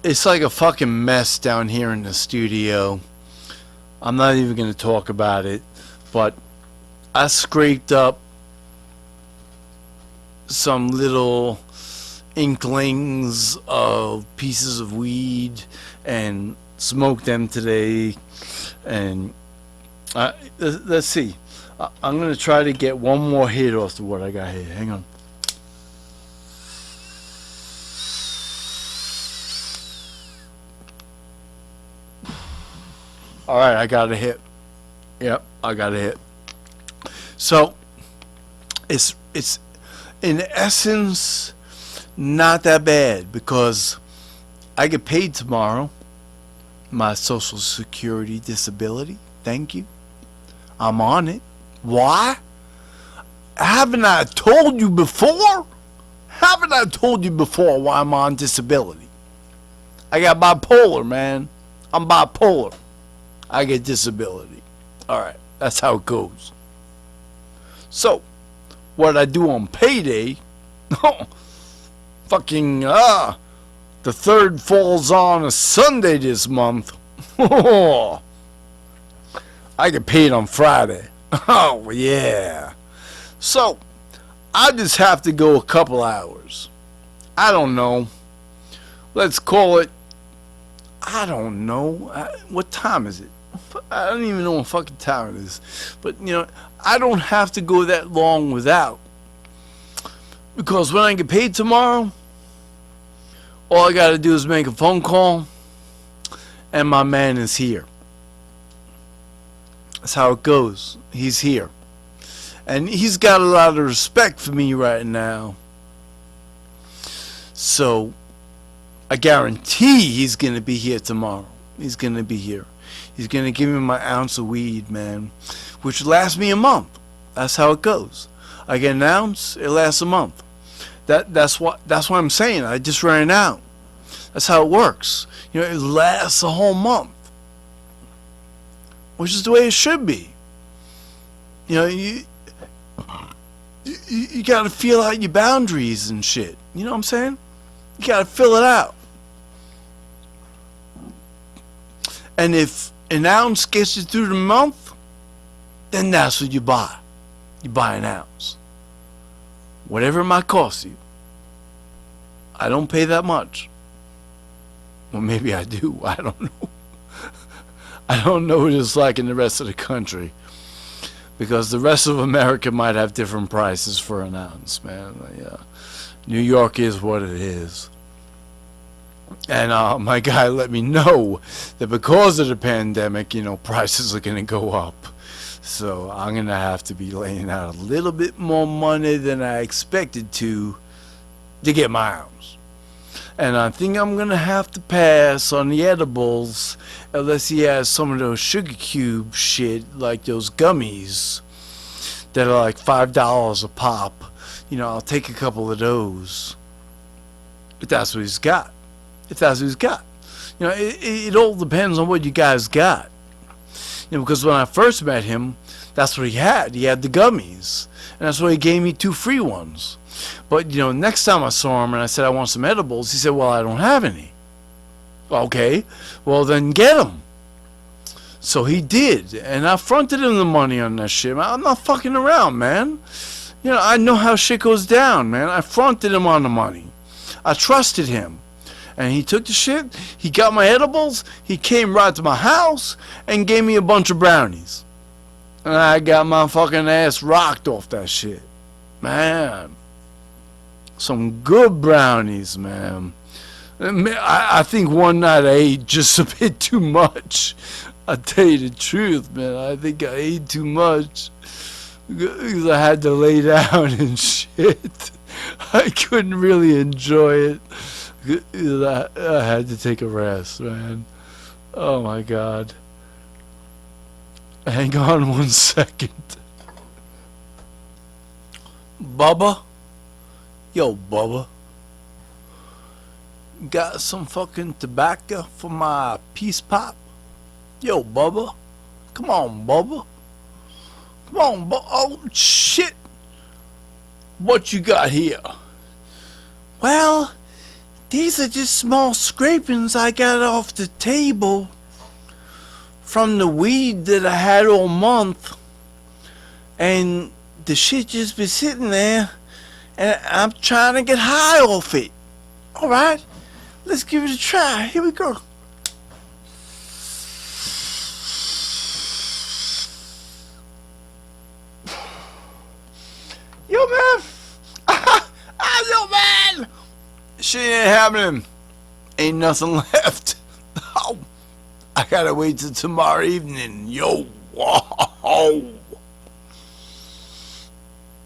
It's like a fucking mess down here in the studio. I'm not even going to talk about it, but I scraped up some little inklings of pieces of weed and smoked them today. And let's see. I'm going to try to get one more hit off of what I got here. Hang on. Alright, I got a hit. Yep, I got a hit. So, it's in essence not that bad because I get paid tomorrow. My Social Security disability. Thank you. I'm on it. Why? Haven't I told you before? Haven't I told you before why I'm on disability? I got bipolar, man. I'm bipolar. I get disability. Alright, that's how it goes. So, what I do on payday, fucking, the 3rd falls on a Sunday this month. I get paid on Friday. Oh, yeah. So, I just have to go a couple hours. I don't know. Let's call it, I don't know. What time is it? I don't even know what fucking time it is. But, I don't have to go that long without. Because when I get paid tomorrow, all I gotta do is make a phone call, and my man is here. That's how it goes. He's here. And he's got a lot of respect for me right now. So, I guarantee he's gonna be here tomorrow. He's gonna be here. He's gonna give me my ounce of weed, man, which lasts me a month. That's how it goes. I get an ounce, it lasts a month. That's what I'm saying. I just ran out. That's how it works. You know, it lasts a whole month, which is the way it should be. You know, you gotta feel out your boundaries and shit. You know what I'm saying? You gotta fill it out. And if an ounce gets you through the month, then that's what you buy. You buy an ounce. Whatever it might cost you. I don't pay that much. Well, maybe I do. I don't know. I don't know what it's like in the rest of the country. Because the rest of America might have different prices for an ounce, man. Yeah. New York is what it is. And my guy let me know that because of the pandemic, you know, prices are going to go up. So I'm going to have to be laying out a little bit more money than I expected to get my ounce. And I think I'm going to have to pass on the edibles unless he has some of those sugar cube shit, like those gummies that are like $5 a pop. You know, I'll take a couple of those. If that's what he's got. If that's what he's got. You know, it all depends on what you guys got. You know, because when I first met him, that's what he had. He had the gummies. And that's why he gave me 2 free ones. But, you know, next time I saw him and I said I want some edibles, he said, well, I don't have any. Okay, well, then get them. So he did. And I fronted him the money on that shit. I'm not fucking around, man. You know, I know how shit goes down, man. I fronted him on the money. I trusted him. And he took the shit, he got my edibles, he came right to my house and gave me a bunch of brownies. And I got my fucking ass rocked off that shit. Man. Some good brownies, man. I think one night I ate just a bit too much. I'll tell you the truth, man. I think I ate too much. Because I had to lay down and shit. I couldn't really enjoy it. I had to take a rest, man. Oh my God. Hang on 1 second. Bubba? Yo, Bubba. Got some fucking tobacco for my peace pop? Yo, Bubba. Come on, Bubba. Come on, oh, shit. What you got here? Well, these are just small scrapings I got off the table from the weed that I had all month. And the shit just been sitting there. And I'm trying to get high off it. Alright, let's give it a try. Here we go. Yo, man. Yo, man. Shit ain't happening. Ain't nothing left. Oh, I gotta wait till tomorrow evening. Yo, whoa.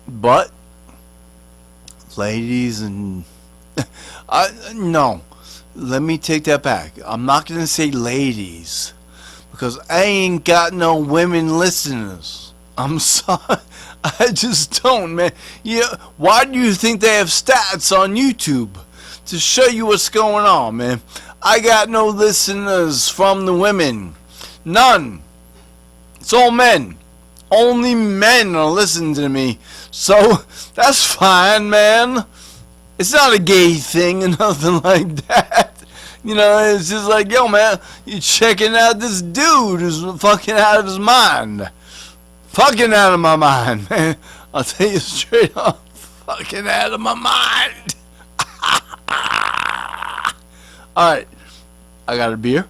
But, ladies and... no. Let me take that back. I'm not gonna say ladies. Because I ain't got no women listeners. I'm sorry. I just don't, man. Yeah, why do you think they have stats on YouTube? To show you what's going on, man. I got no listeners from the women. None. It's all men. Only men are listening to me. So, that's fine, man. It's not a gay thing or nothing like that. You know, it's just like, yo, man, you're checking out this dude who's fucking out of his mind. Fucking out of my mind, man. I'll tell you straight up. Fucking out of my mind. Alright. I got a beer.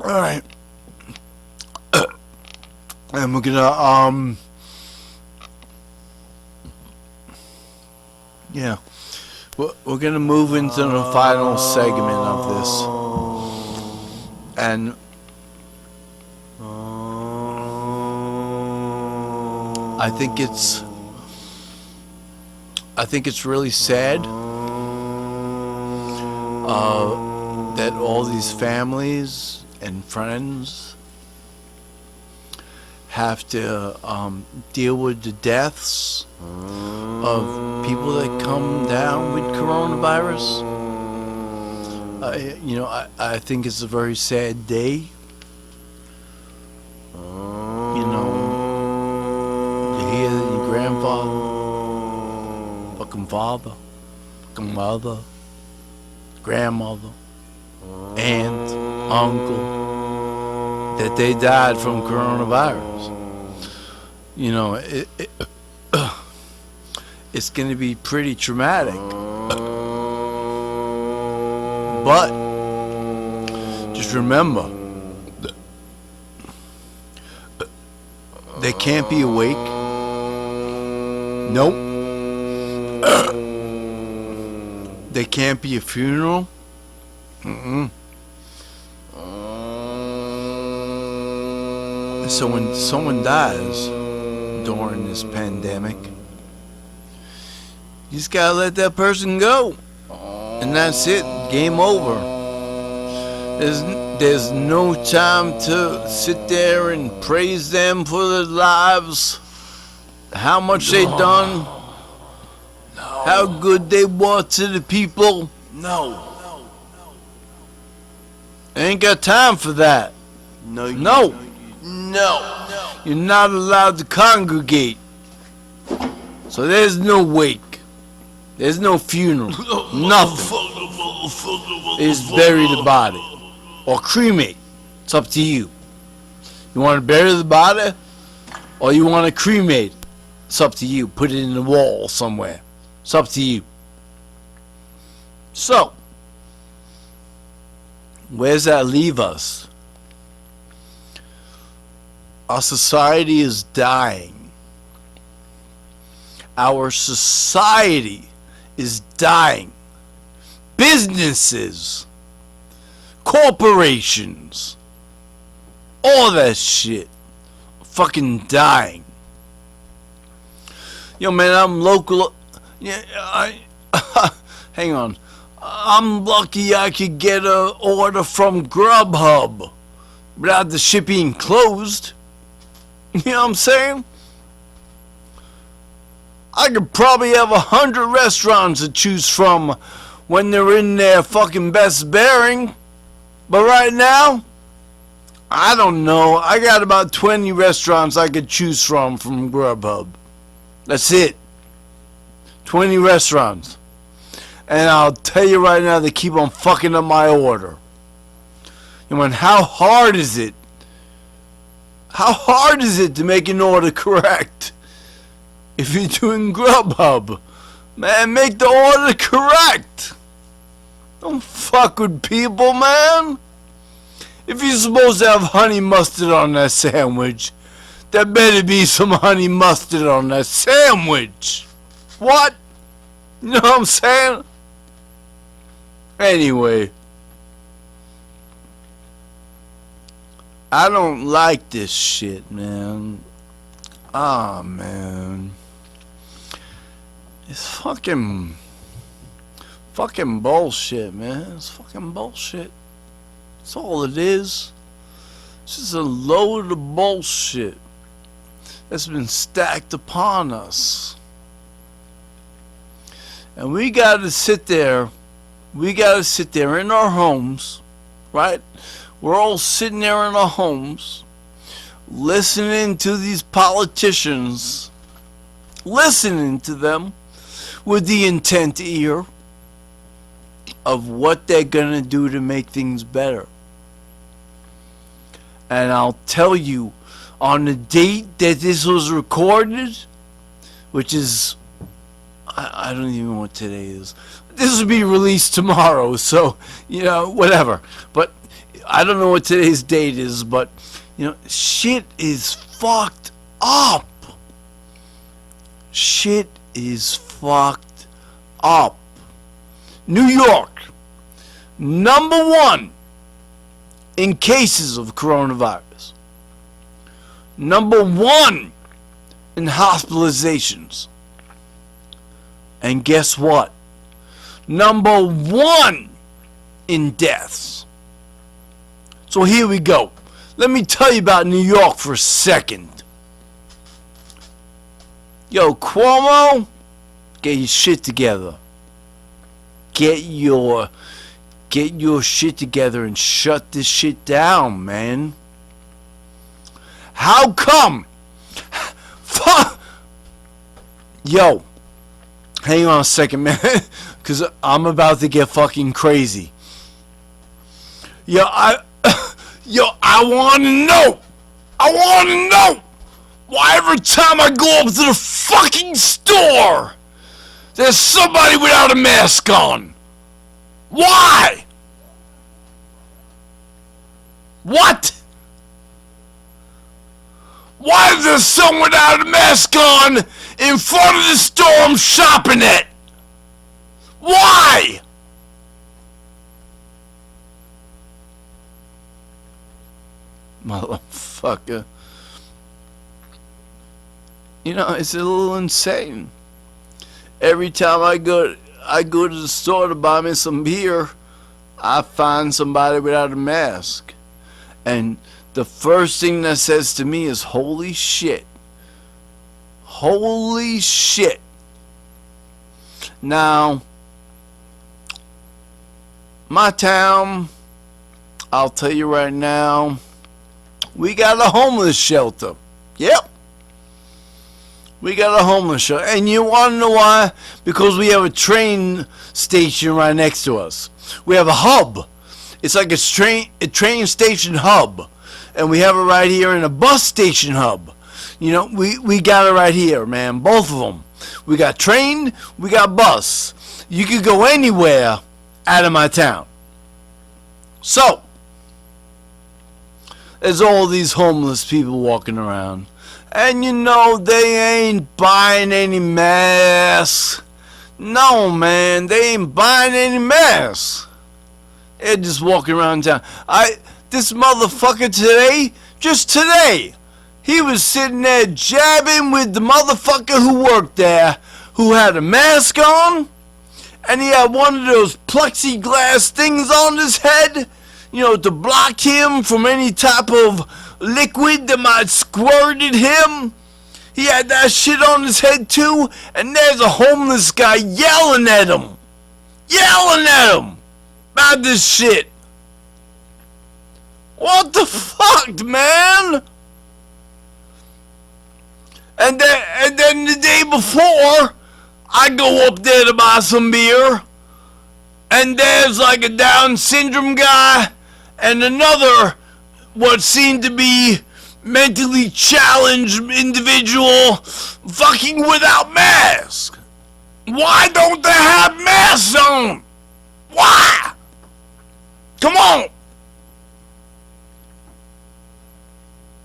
Alright. And we're gonna, Yeah. We're going to move into the final segment of this. And I think it's really sad that all these families and friends have to deal with the deaths of people that come down with coronavirus. I think it's a very sad day. To hear that your grandfather, fucking father, fucking mother, grandmother, aunt, uncle, that they died from coronavirus. It's going to be pretty traumatic. But just remember, they can't be awake. Nope. They can't be a funeral. So when someone dies during this pandemic, you just gotta let that person go, and that's it. Game over. There's no time to sit there and praise them for their lives, how much they done, how good they were to the people. No. Ain't got time for that. No. You're not allowed to congregate. So there's no wake. There's no funeral. Nothing. Is bury the body. Or cremate. It's up to you. You want to bury the body? Or you want to cremate? It's up to you. Put it in the wall somewhere. It's up to you. So, where's that leave us? Our society is dying. Our society is dying. Businesses, corporations, all that shit, fucking dying. Yo, man, I'm local. Yeah, hang on. I'm lucky I could get an order from Grubhub without the shit being closed. You know what I'm saying? I could probably have 100 restaurants to choose from when they're in their fucking best bearing. But right now, I don't know. I got about 20 restaurants I could choose from Grubhub. That's it. 20 restaurants. And I'll tell you right now, they keep on fucking up my order. And how hard is it? How hard is it to make an order correct? If you're doing Grubhub, man, make the order correct. Don't fuck with people, man. If you're supposed to have honey mustard on that sandwich, there better be some honey mustard on that sandwich. What? You know what I'm saying? Anyway, I don't like this shit, man. Ah, man. It's fucking bullshit, man. It's fucking bullshit. That's all it is. It's just a load of bullshit that's been stacked upon us. And we gotta sit there in our homes, right? We're all sitting there in our homes, listening to these politicians, listening to them with the intent ear of what they're gonna do to make things better. And I'll tell you, on the date that this was recorded, which is, I don't even know what today is. This will be released tomorrow, so, whatever. But I don't know what today's date is, but, shit is fucked up. Shit is fucked up. New York, #1 in cases of coronavirus. #1 in hospitalizations. And guess what? #1 in deaths. So here we go. Let me tell you about New York for a second. Yo, Cuomo, get your shit together. Get your shit together and shut this shit down, man. How come? Fuck. Yo, hang on a second, man, because I'm about to get fucking crazy. Yo, I want to know. I want to know why every time I go up to the fucking store, there's somebody without a mask on. Why? What? Why is there someone without a mask on in front of the store I'm shopping at? Why? Motherfucker. You know, it's a little insane. Every time I go to the store to buy me some beer, I find somebody without a mask. And the first thing that says to me is, holy shit. Holy shit. Now, my town, I'll tell you right now, we got a homeless shelter. Yep. We got a homeless shelter. And you want to know why? Because we have a train station right next to us. We have a hub. It's like a train station hub. And we have it right here in a bus station hub. You know, we got it right here, man. Both of them. We got train, we got bus. You could go anywhere out of my town. So, there's all these homeless people walking around. And you know, they ain't buying any masks. No, man, they ain't buying any masks. They're just walking around town. This motherfucker today, just today, he was sitting there jabbing with the motherfucker who worked there, who had a mask on, and he had one of those plexiglass things on his head, you know, to block him from any type of liquid that might squirt at him. He had that shit on his head too, and there's a homeless guy yelling at him about this shit. What the fuck, man? And then the day before, I go up there to buy some beer, and there's like a Down syndrome guy and another what seemed to be mentally challenged individual fucking without mask. Why don't they have masks on? Why? Come on.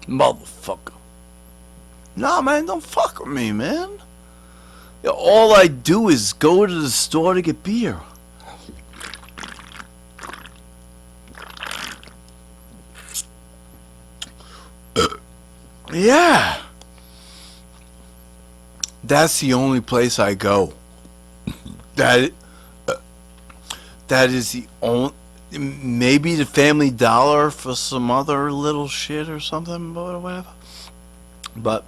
Motherfucker. Nah, man, don't fuck with me, man. Yo, all I do is go to the store to get beer. Yeah. That's the only place I go. That is the only... Maybe the Family Dollar for some other little shit or something or whatever. But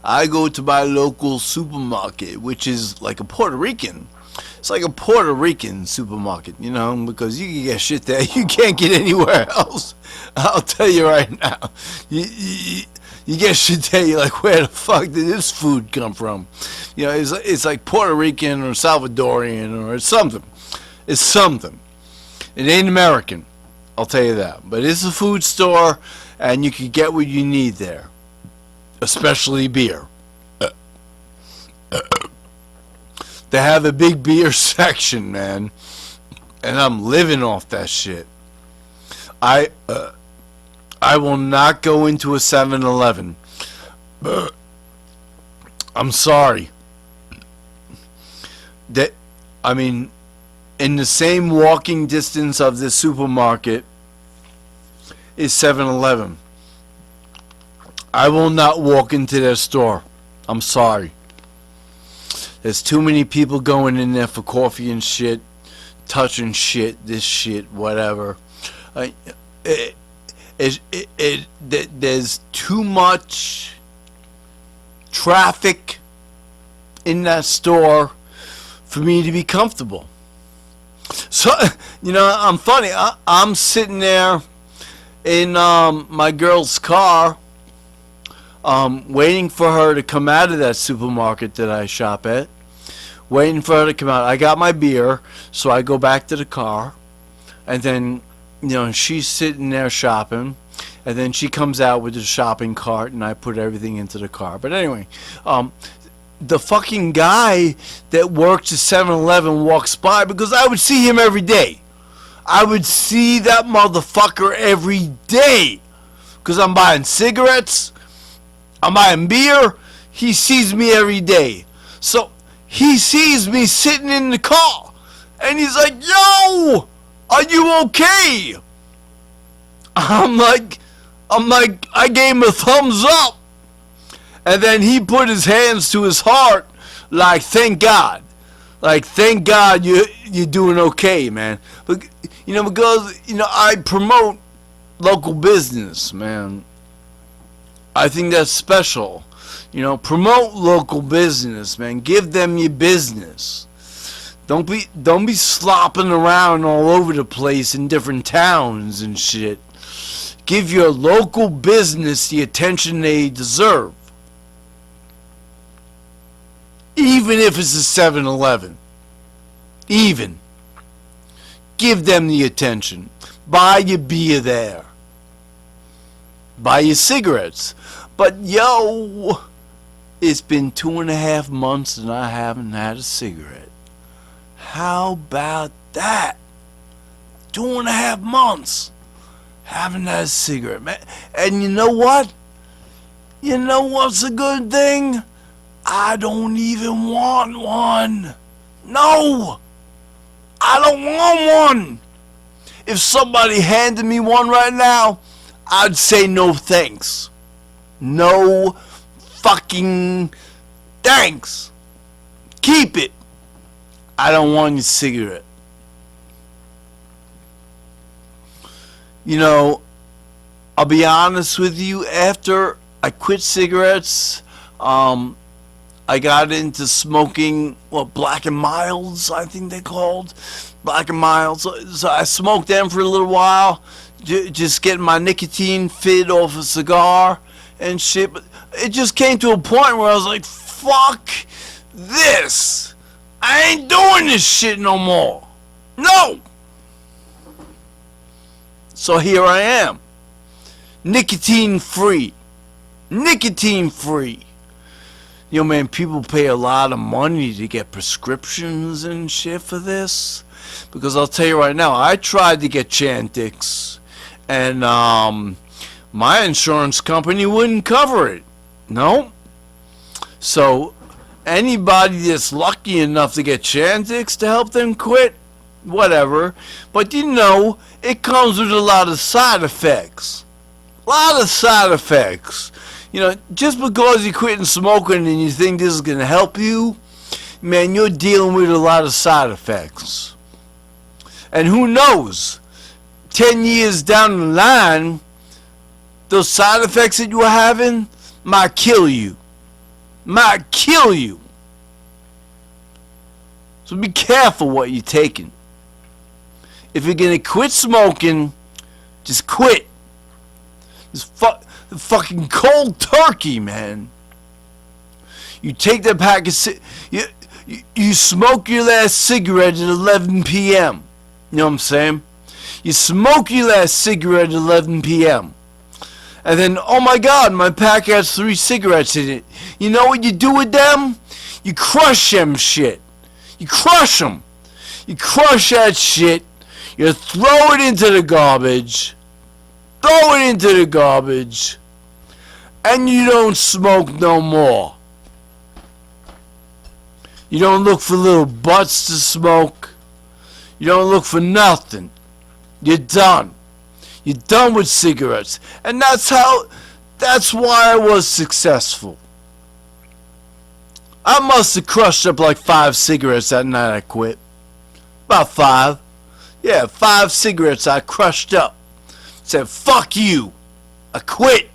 I go to my local supermarket, which is like a Puerto Rican. It's like a Puerto Rican supermarket, you know, because you can get shit there you can't get anywhere else. I'll tell you right now. You get shit there, you're like, where the fuck did this food come from? You know, it's like Puerto Rican or Salvadorian or it's something. It's something. It ain't American, I'll tell you that. But it's a food store, and you can get what you need there. Especially beer. They have a big beer section, man. And I'm living off that shit. I will not go into a 7-Eleven. I'm sorry. I mean, in the same walking distance of the supermarket is 7-Eleven. I will not walk into their store. I'm sorry. There's too many people going in there for coffee and shit, touching shit, this shit, whatever. There's too much traffic in that store for me to be comfortable. So, I'm funny. I'm sitting there in my girl's car, waiting for her to come out of that supermarket that I shop at. Waiting for her to come out. I got my beer, so I go back to the car, and then, she's sitting there shopping, and then she comes out with the shopping cart, and I put everything into the car. But anyway, the fucking guy that works at 7-Eleven walks by, because I would see him every day. I would see that motherfucker every day, because I'm buying cigarettes, I'm buying beer. He sees me every day. So he sees me sitting in the car, and he's like, "Yo, are you okay?" I'm like, I gave him a thumbs up. And then he put his hands to his heart, like, thank God. Like, thank God you're doing okay, man. But, because, I promote local business, man. I think that's special. Promote local business, man. Give them your business. Don't be slopping around all over the place in different towns and shit. Give your local business the attention they deserve. Even if it's a 7-Eleven. Even. Give them the attention. Buy your beer there. Buy your cigarettes. But it's been 2.5 months and I haven't had a cigarette. How about that? 2.5 months. Haven't had a cigarette, man. And you know what? You know what's a good thing? I don't even want one. No! I don't want one. If somebody handed me one right now, I'd say no thanks. No fucking thanks. Keep it. I don't want your cigarette. I'll be honest with you, after I quit cigarettes, I got into smoking, Black and Milds, I think they're called. Black and Milds. So I smoked them for a little while, just getting my nicotine fit off a cigar and shit. But it just came to a point where I was like, fuck this. I ain't doing this shit no more. No. So here I am. Nicotine free. Nicotine free. Man, people pay a lot of money to get prescriptions and shit for this. Because I'll tell you right now, I tried to get Chantix, and my insurance company wouldn't cover it. No. So anybody that's lucky enough to get Chantix to help them quit, whatever. But it comes with a lot of side effects. A lot of side effects. Just because you're quitting smoking and you think this is going to help you, man, you're dealing with a lot of side effects. And who knows, 10 years down the line, those side effects that you're having might kill you. Might kill you. So be careful what you're taking. If you're going to quit smoking, just quit. Just fucking cold turkey, man. You take that pack of you smoke your last cigarette at 11 p.m. You know what I'm saying? You smoke your last cigarette at 11 p.m. And then, oh my God, my pack has 3 cigarettes in it. You know what you do with them? You crush them shit. You crush them. You crush that shit. You throw it into the garbage. Throw it into the garbage. And you don't smoke no more. You don't look for little butts to smoke. You don't look for nothing. You're done. You're done with cigarettes. And that's why I was successful. I must have crushed up like 5 cigarettes that night I quit. About 5. Yeah, 5 cigarettes I crushed up. Said, fuck you. I quit.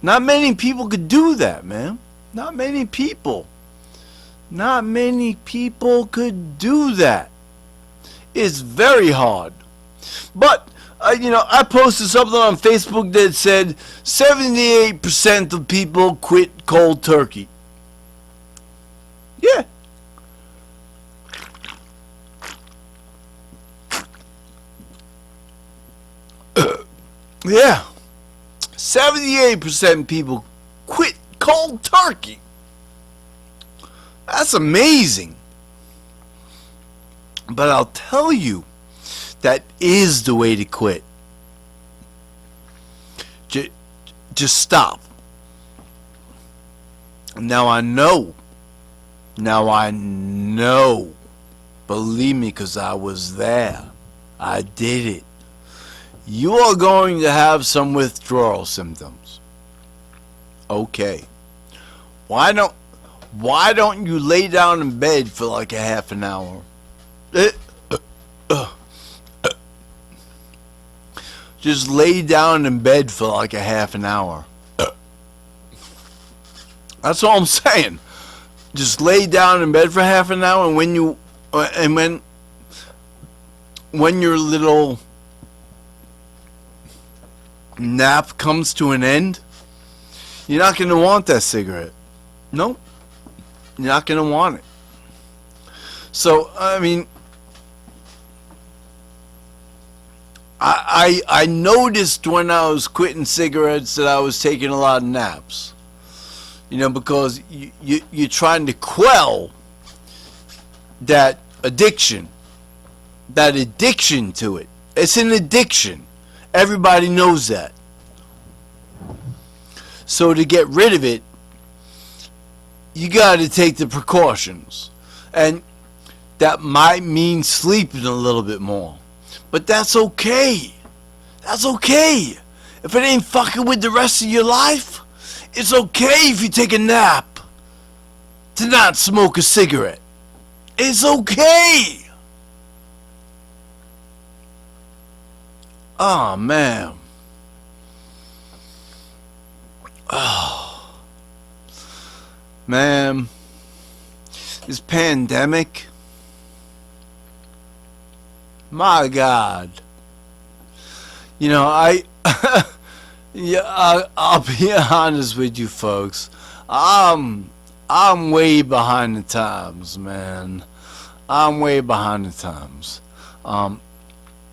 Not many people could do that, man. Not many people. Not many people could do that. It's very hard. But, I posted something on Facebook that said 78% of people quit cold turkey. Yeah. Yeah. 78% of people quit cold turkey. That's amazing. But I'll tell you, that is the way to quit. Just stop. Now I know. Believe me, because I was there. I did it. You are going to have some withdrawal symptoms. Okay. Why don't you lay down in bed for like a half an hour? Just lay down in bed for like a half an hour. That's all I'm saying. Just lay down in bed for half an hour, and when your little nap comes to an end, you're not going to want that cigarette. Nope. You're not going to want it. So, I mean, I noticed when I was quitting cigarettes that I was taking a lot of naps. Because you're trying to quell that addiction. That addiction to it. It's an addiction. Everybody knows that. So to get rid of it, you got to take the precautions. And that might mean sleeping a little bit more. But that's okay. That's okay. If it ain't fucking with the rest of your life, it's okay if you take a nap to not smoke a cigarette. It's okay. Oh, man. Oh. Man. This pandemic. My God. I'll be honest with you folks. I'm way behind the times, man. I'm way behind the times.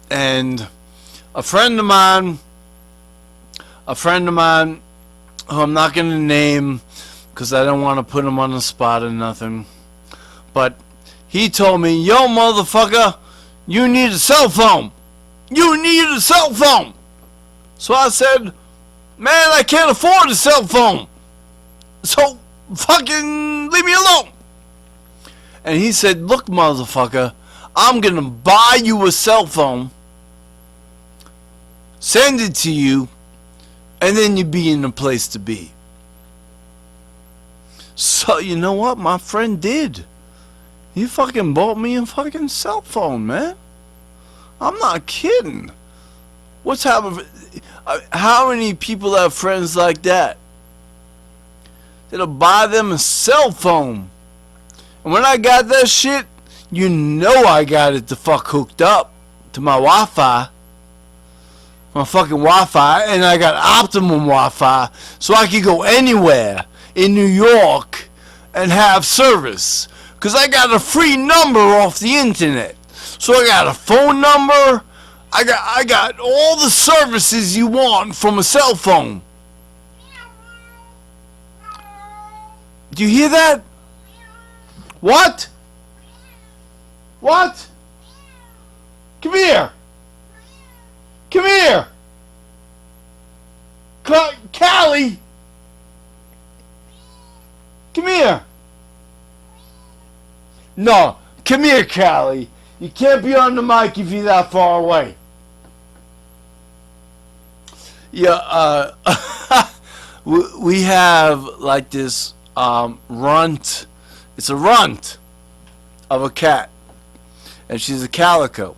And a friend of mine, who I'm not going to name because I don't want to put him on the spot or nothing, but he told me, yo, motherfucker, you need a cell phone. You need a cell phone. So I said, man, I can't afford a cell phone. So fucking leave me alone. And he said, look, motherfucker, I'm going to buy you a cell phone, send it to you, and then you be in a place to be. So you know what my friend did? He fucking bought me a fucking cell phone, man. I'm not kidding. What's happening? How many people have friends like that? That'll buy them a cell phone. And when I got that shit, you know I got it the fuck hooked up to my Wi-Fi. My fucking Wi-Fi. And I got optimum Wi-Fi. So I could go anywhere in New York and have service. Because I got a free number off the internet. So I got a phone number. I got all the services you want from a cell phone. Do you hear that? What? What? Come here. Come here. Callie. Come here. No, come here, Callie. You can't be on the mic if you're that far away. Yeah, we have like this runt. It's a runt of a cat, and she's a calico.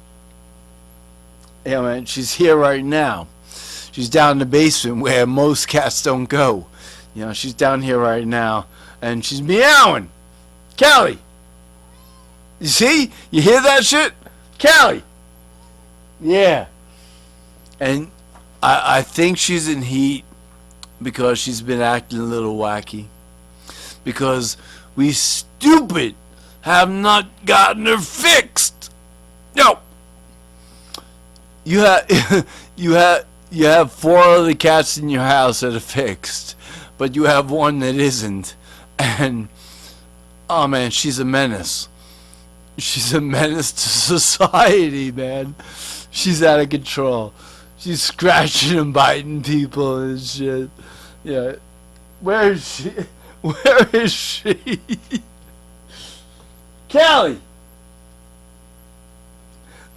Yeah, man, she's here right now. She's down in the basement where most cats don't go. You know, she's down here right now, and she's meowing. Callie, you see? You hear that shit? Callie. Yeah. And I think she's in heat because she's been acting a little wacky. Because we stupid have not gotten her fixed. No. You have you have 4 other cats in your house that are fixed, but you have one that isn't. And oh man, she's a menace. She's a menace to society, man. She's out of control. She's scratching and biting people and shit. Yeah. Where is she? Where is she? Callie!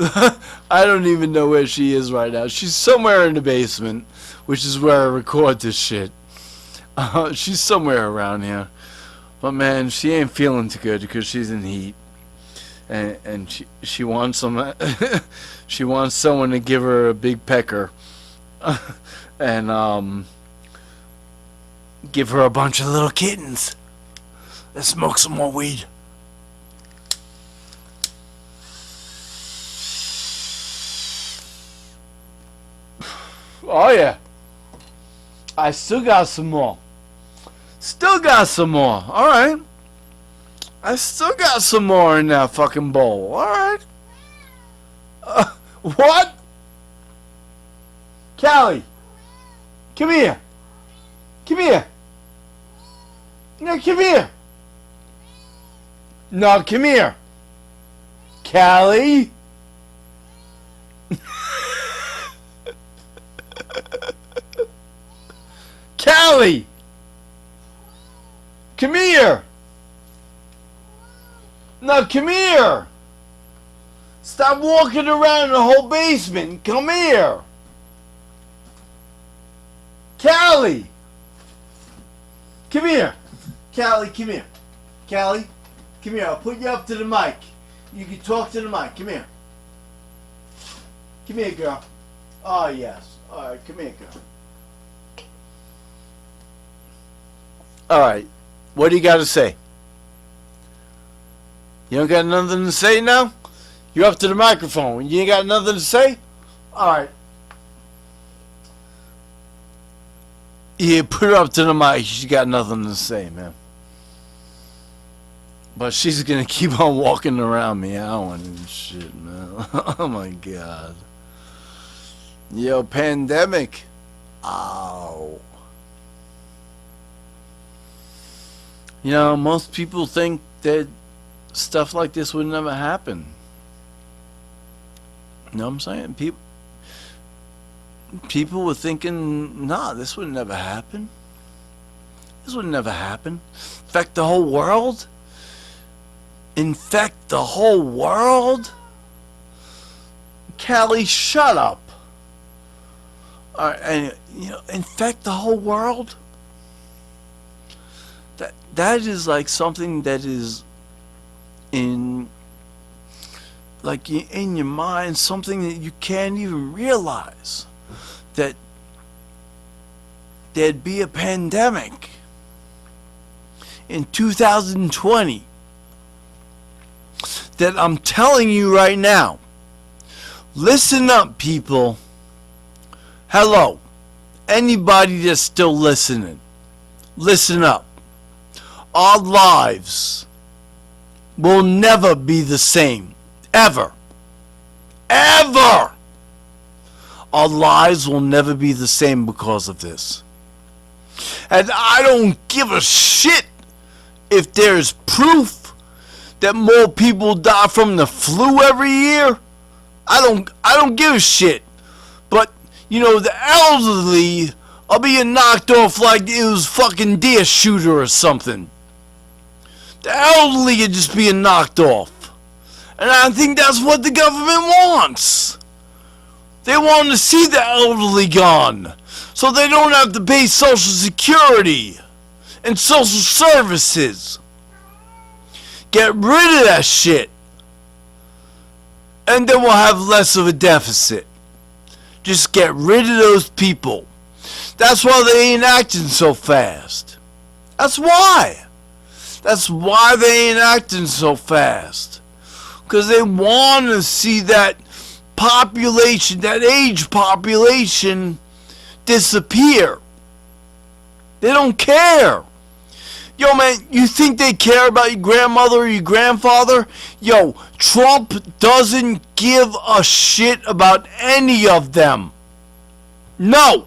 I don't even know where she is right now. She's somewhere in the basement, which is where I record this shit. She's somewhere around here. But man, she ain't feeling too good because she's in heat. And she wants some she wants someone to give her a big pecker and give her a bunch of little kittens. Let's smoke some more weed. Oh yeah, I still got some more. Still got some more. All right. I still got some more in that fucking bowl. Alright. What? Callie. Come here. Come here. No, come here. No, come here. Callie. Callie. Come here. No, come here! Stop walking around the whole basement. Come here! Callie! Come here! Callie, come here. Callie, come here. I'll put you up to the mic. You can talk to the mic. Come here. Come here, girl. Oh, yes. Alright, come here, girl. Alright. What do you got to say? You don't got nothing to say now? You're up to the microphone. You ain't got nothing to say? Alright. Yeah, put her up to the mic. She got nothing to say, man. But she's gonna keep on walking around meowing and shit, man. Oh my god. Yo, pandemic. Ow. You know, most people think that stuff like this would never happen. You know what I'm saying? People were thinking, nah, this would never happen. This would never happen. Infect the whole world? Infect the whole world? Callie, shut up. And you know, infect the whole world? That is like something that is in your mind, something that you can't even realize, that there'd be a pandemic in 2020, that I'm telling you right now. Listen up, people. Hello, anybody that's still listening, listen up. Our lives will never be the same. Ever. Ever! Our lives will never be the same because of this. And I don't give a shit if there's proof that more people die from the flu every year. I don't give a shit. But, you know, the elderly are being knocked off like it was fucking deer shooter or something. The elderly are just being knocked off. And I think that's what the government wants. They want to see the elderly gone, so they don't have to pay Social Security and social services. Get rid of that shit, and then we'll have less of a deficit. Just get rid of those people. That's why they ain't acting so fast. That's why. That's why they ain't acting so fast. Because they want to see that population, that age population, disappear. They don't care. Yo, man, you think they care about your grandmother or your grandfather? Yo, Trump doesn't give a shit about any of them. No.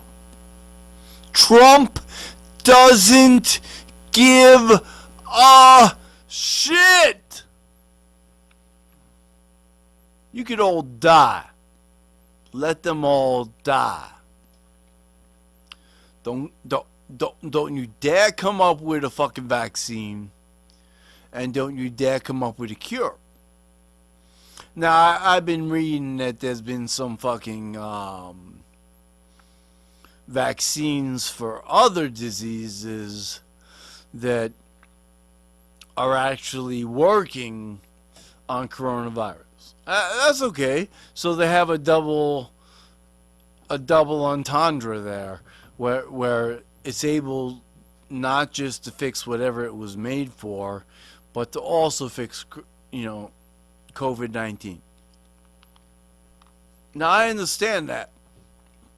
Trump doesn't give a shit. You could all die. Let them all die. Don't you dare come up with a fucking vaccine, and don't you dare come up with a cure. Now, I've been reading that there's been some fucking vaccines for other diseases that are actually working on coronavirus. That's okay. So they have a double entendre there, where it's able not just to fix whatever it was made for, but to also fix, COVID-19. Now, I understand that,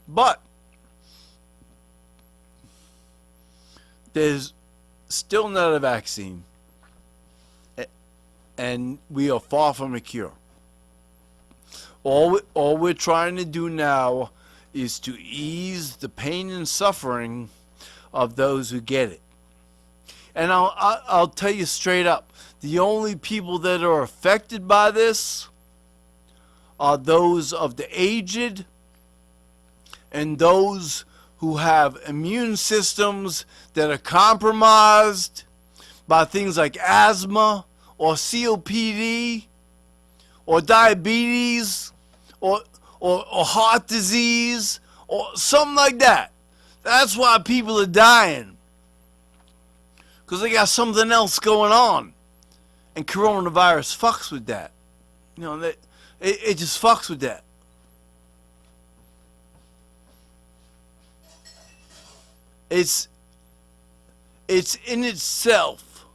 but there's still not a vaccine, and we are far from a cure. All we're trying to do now is to ease the pain and suffering of those who get it. And I'll tell you straight up, the only people that are affected by this are those of the aged and those who have immune systems that are compromised by things like asthma or COPD or diabetes or heart disease or something like that. That's why people are dying, because they got something else going on, and coronavirus fucks with that. It just fucks with that. It's in itself.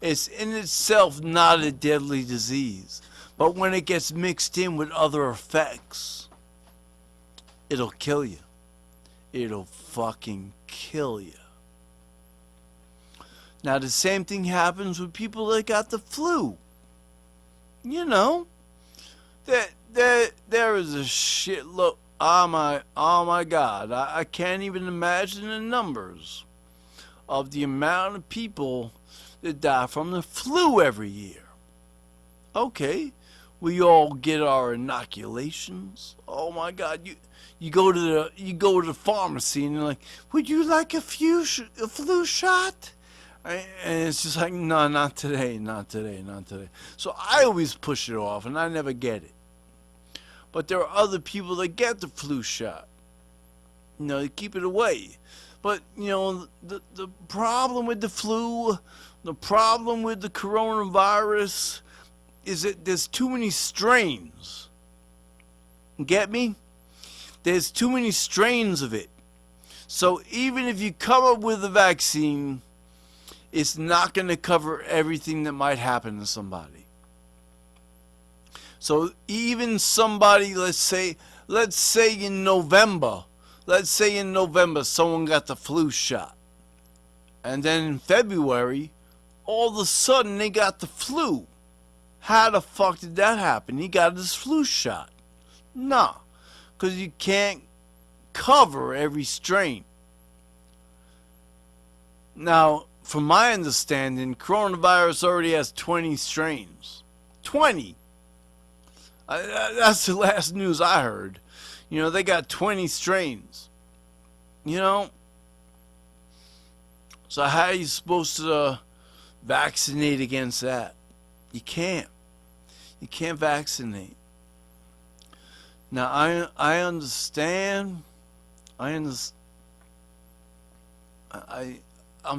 It's in itself not a deadly disease, but when it gets mixed in with other effects, it'll kill you. It'll fucking kill you. Now, the same thing happens with people that got the flu. There is a shitload. Oh my God. I can't even imagine the numbers of the amount of people that die from the flu every year. Okay, we all get our inoculations. Oh my God, you go to the pharmacy and you're like, would you like a flu shot? And it's just like, no, not today. So I always push it off, and I never get it. But there are other people that get the flu shot. They keep it away. But, the problem with the flu, the problem with the coronavirus is that there's too many strains. Get me? There's too many strains of it. So even if you come up with a vaccine, it's not going to cover everything that might happen to somebody. So even somebody, let's say in November, someone got the flu shot. And then in February, all of a sudden they got the flu. How the fuck did that happen? He got his flu shot. Nah, because you can't cover every strain. Now, from my understanding, coronavirus already has 20 strains. 20! That's the last news I heard. They got 20 strains. So how are you supposed to vaccinate against that. You can't. You can't vaccinate. Now, I understand. I'm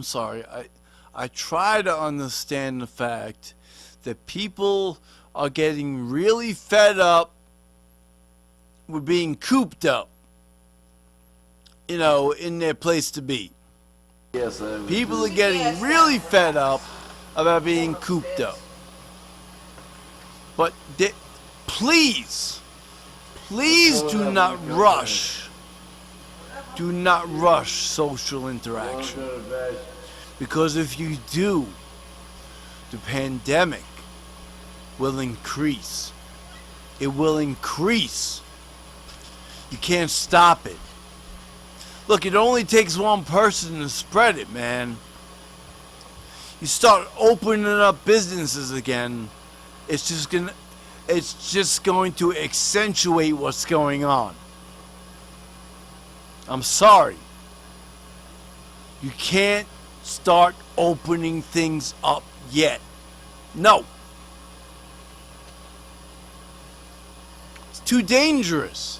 sorry. I try to understand the fact that people are getting really fed up with being cooped up, you know, in their place to be.
Yes,
People are getting really fed up about being cooped up. But please do not rush. Do not rush social interaction. Because if you do, the pandemic will increase. It will increase. You can't stop it. Look, it only takes one person to spread it, man. You start opening up businesses again, it's just going to accentuate what's going on. I'm sorry. You can't start opening things up yet. No. It's too dangerous.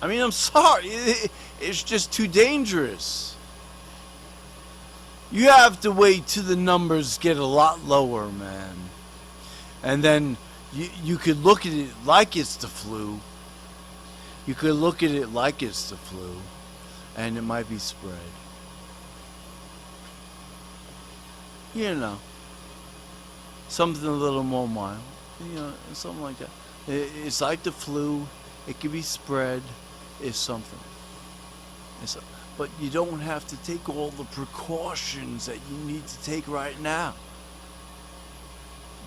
I mean, I'm sorry. It's just too dangerous. You have to wait till the numbers get a lot lower, man. And then you could look at it like it's the flu. You could look at it like it's the flu. And it might be spread. You know. Something a little more mild. You know, something like that. It's like the flu. It could be spread. It's something. But you don't have to take all the precautions that you need to take right now.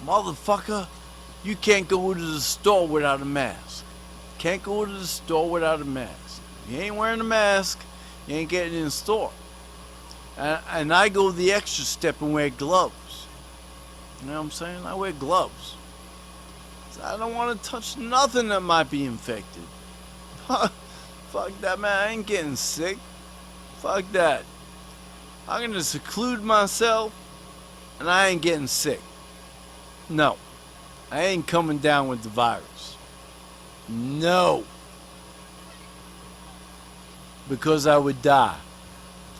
Motherfucker, you can't go to the store without a mask. Can't go to the store without a mask. If you ain't wearing a mask, you ain't getting in the store. And I go the extra step and wear gloves. You know what I'm saying? I wear gloves. I don't want to touch nothing that might be infected. Fuck that, man. I ain't getting sick. Fuck that. I'm gonna seclude myself and I ain't getting sick. No. I ain't coming down with the virus. No. Because I would die.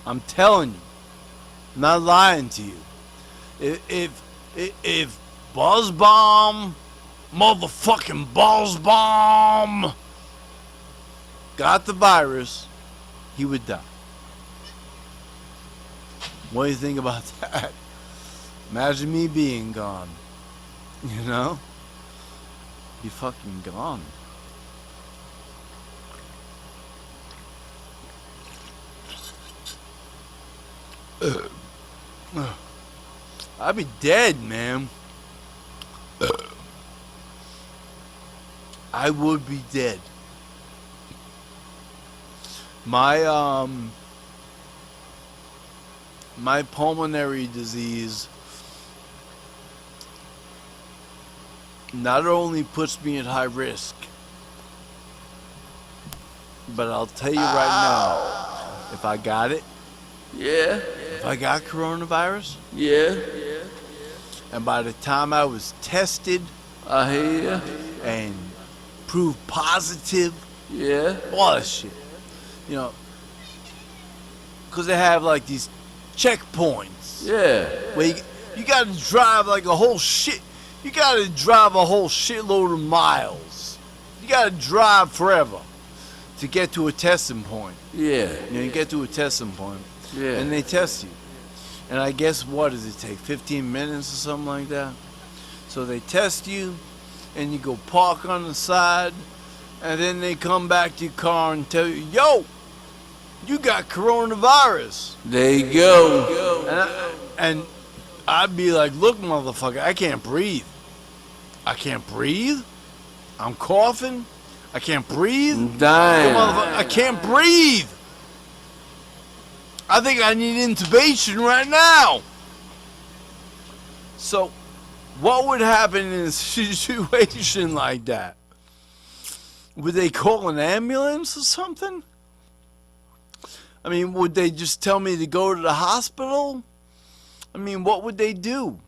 I'm telling you. I'm not lying to you. If Buzz Bomb, motherfucking Buzz Bomb, got the virus, he would die. What do you think about that? Imagine me being gone. You know? Be fucking gone. I'd be dead, man. I would be dead. My pulmonary disease not only puts me at high risk, but I'll tell you right now, if I got it, if I got coronavirus, and by the time I was tested,
I hear ya.
and proved positive, all that shit, you know, because they have like these checkpoints, where you gotta drive like a whole shit. You gotta drive a whole shitload of miles. You gotta drive forever to get to a testing point. You know, you get to a testing point, and they test you. And I guess what does it take? 15 minutes or something like that. So they test you, and you go park on the side, and then they come back to your car and tell you, "Yo, you got coronavirus."
There you go.
And I'd be like, "Look, motherfucker, I can't breathe. I can't breathe. I'm coughing. I can't breathe.
I'm dying.
I can't breathe. I think I need intubation right now." So, what would happen in a situation like that? Would they call an ambulance or something? I mean, would they just tell me to go to the hospital? I mean, what would they do?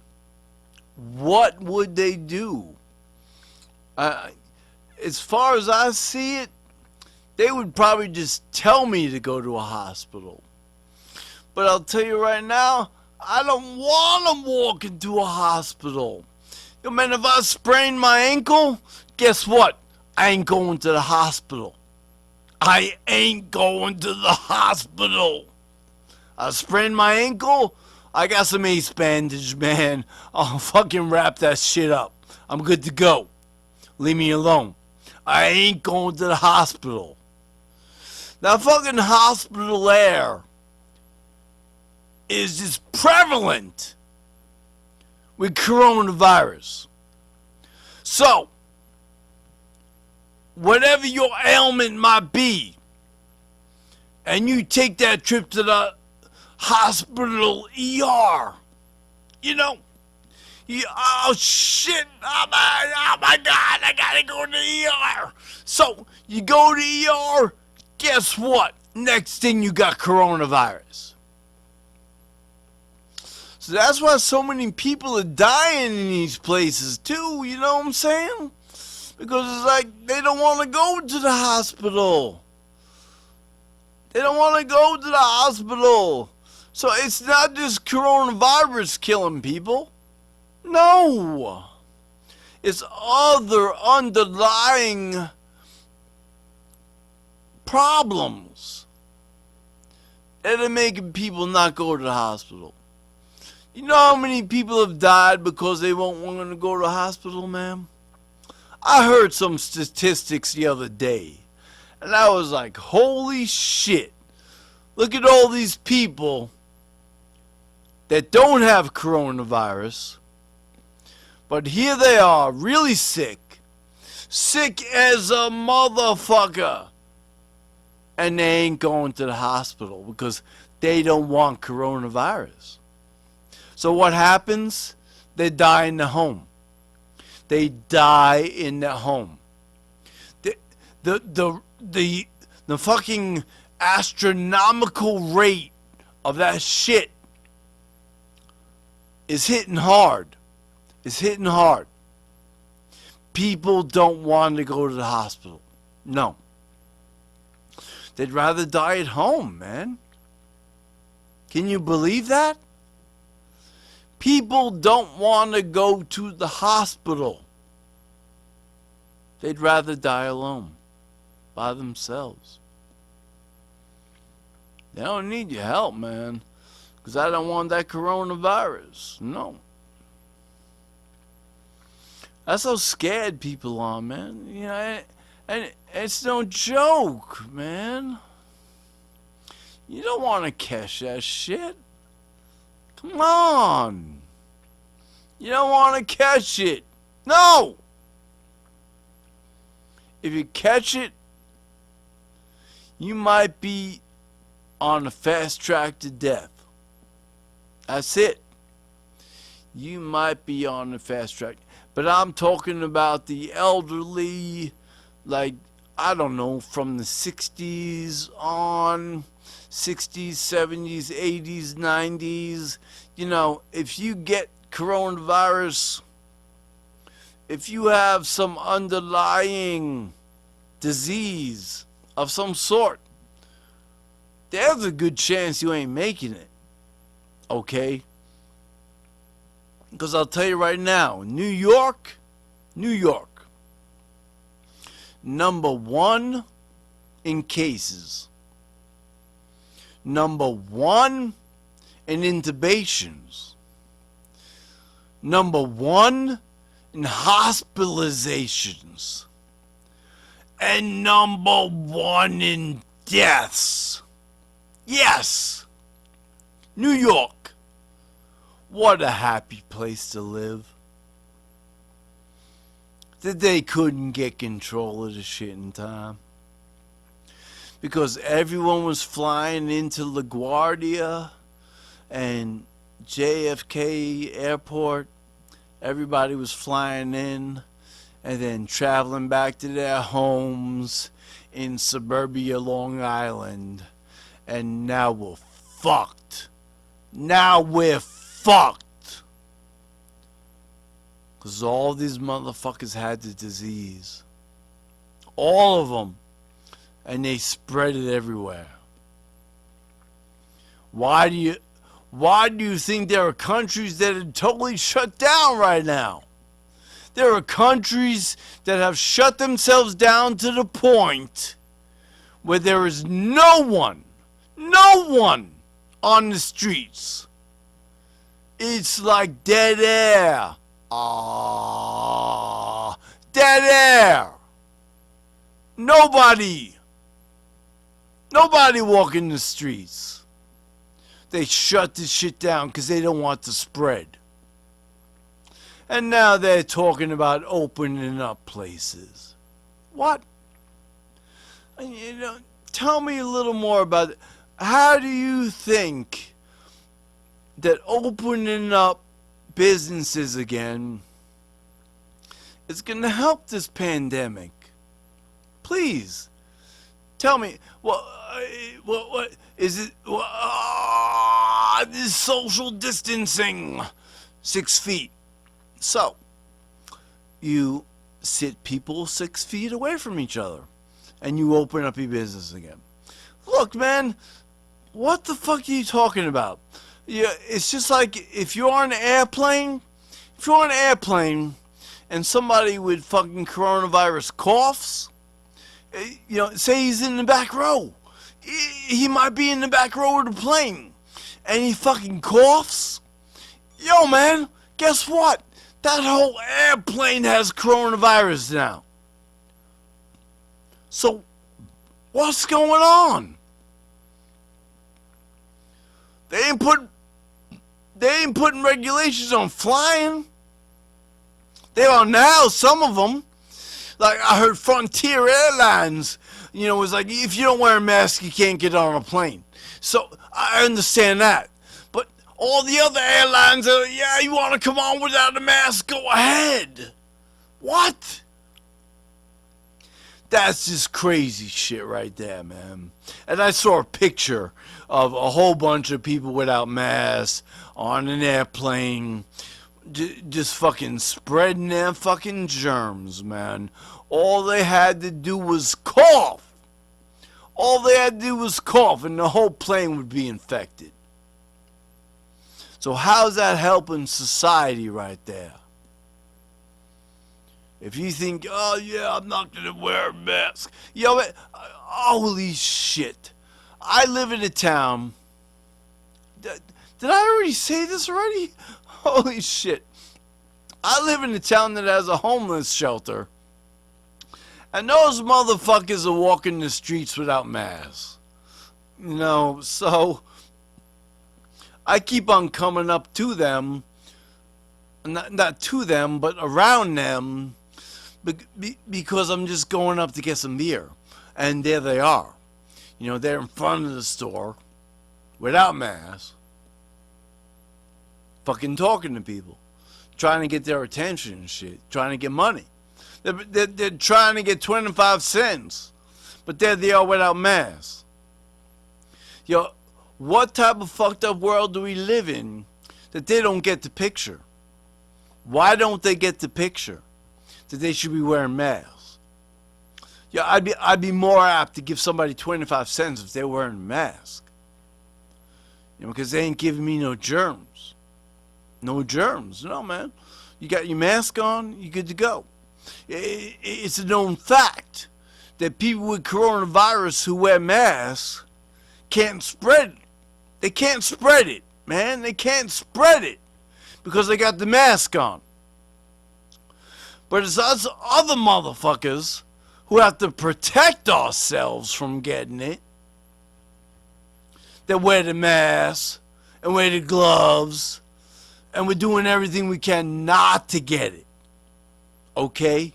What would they do? As far as I see it, they would probably just tell me to go to a hospital. But I'll tell you right now, I don't want to walk into a hospital. Yo, man, if I sprain my ankle, guess what? I ain't going to the hospital. I ain't going to the hospital. I sprained my ankle. I got some ace bandage, man. I'll fucking wrap that shit up. I'm good to go. Leave me alone. I ain't going to the hospital. Now, fucking hospital air is just prevalent with coronavirus. So, whatever your ailment might be, and you take that trip to the hospital ER, you know, oh shit, oh my God, I gotta go to the ER. So, you go to the ER, guess what? Next thing you got coronavirus. So that's why so many people are dying in these places too, you know what I'm saying? Because it's like they don't want to go to the hospital. They don't want to go to the hospital. So it's not just coronavirus killing people. No. It's other underlying problems that are making people not go to the hospital. You know how many people have died because they won't want to go to the hospital, man? I heard some statistics the other day, and I was like, holy shit. Look at all these people that don't have coronavirus, but here they are, really sick. Sick as a motherfucker. And they ain't going to the hospital because they don't want coronavirus. So what happens? They die in the home. They die in the home. The fucking astronomical rate of that shit is hitting hard. It's hitting hard. People don't want to go to the hospital. No. They'd rather die at home, man. Can you believe that? People don't want to go to the hospital. They'd rather die alone, by themselves. They don't need your help, man, because I don't want that coronavirus. No. That's how scared people are, man. You know, and it's no joke, man. You don't want to catch that shit. Come on. You don't want to catch it. No. If you catch it, you might be on a fast track to death. That's it. You might be on a fast track. But I'm talking about the elderly, like, I don't know, from the 60s on, 60s, 70s, 80s, 90s. You know, if you get coronavirus, if you have some underlying disease of some sort, there's a good chance you ain't making it. Okay? Because I'll tell you right now, New York, #1 in cases. #1 in intubations. #1 in hospitalizations. And #1 in deaths. Yes! New York. What a happy place to live. That they couldn't get control of the shit in time. Because everyone was flying into LaGuardia and JFK Airport. Everybody was flying in and then traveling back to their homes in suburbia Long Island. And now we're fucked. Now we're fucked. fucked. Because all these motherfuckers had the disease. All of them. And they spread it everywhere. Why do you think there are countries that are totally shut down right now? There are countries that have shut themselves down to the point where there is no one on the streets. It's like dead air. Dead air. Nobody walking the streets. They shut this shit down because they don't want to spread. And now they're talking about opening up places. What? Tell me a little more about it. How do you think that opening up businesses again is going to help this pandemic? Please, tell me. What is it? This social distancing, 6 feet. So, you sit people 6 feet away from each other, and you open up your business again. Look, man, what the fuck are you talking about? Yeah, it's just like if you're on an airplane, and somebody with fucking coronavirus coughs, say he's in the back row. He might be in the back row of the plane, and he fucking coughs. Yo, man, guess what? That whole airplane has coronavirus now. So, what's going on? They ain't putting regulations on flying. They are now, some of them. Like, I heard Frontier Airlines, was like, if you don't wear a mask, you can't get on a plane. So, I understand that. But all the other airlines are, yeah, you want to come on without a mask, go ahead. What? That's just crazy shit right there, man. And I saw a picture of a whole bunch of people without masks on an airplane, just fucking spreading their fucking germs, man. All they had to do was cough. And the whole plane would be infected. So how's that helping society right there? If you think, oh yeah, I'm not gonna wear a mask. Holy shit. I live in a town. Did I already say this already? Holy shit. I live in a town that has a homeless shelter. And those motherfuckers are walking the streets without masks. So I keep on coming up to them. Not to them, but around them. Because I'm just going up to get some beer. And there they are. They're in front of the store. Without masks. Fucking talking to people. Trying to get their attention and shit. Trying to get money. They're trying to get 25 cents. But there they are without masks. What type of fucked up world do we live in that they don't get the picture? Why don't they get the picture that they should be wearing masks? I'd be more apt to give somebody 25 cents if they're wearing a mask. Because they ain't giving me no germs. No germs. No, man. You got your mask on, you're good to go. It's a known fact that people with coronavirus who wear masks can't spread it. They can't spread it, man. They can't spread it because they got the mask on. But it's us other motherfuckers who have to protect ourselves from getting it that wear the mask and wear the gloves, and we're doing everything we can not to get it. Okay?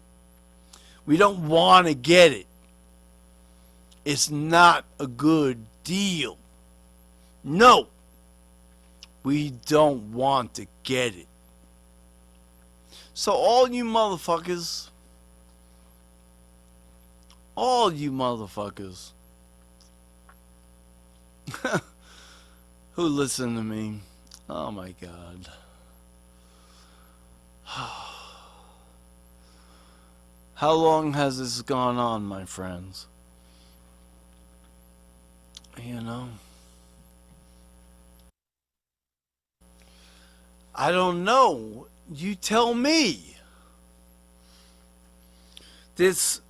We don't want to get it. It's not a good deal. No. We don't want to get it. So all you motherfuckers who listen to me, Oh my God. How long has this gone on, my friends? You know? I don't know. You tell me. This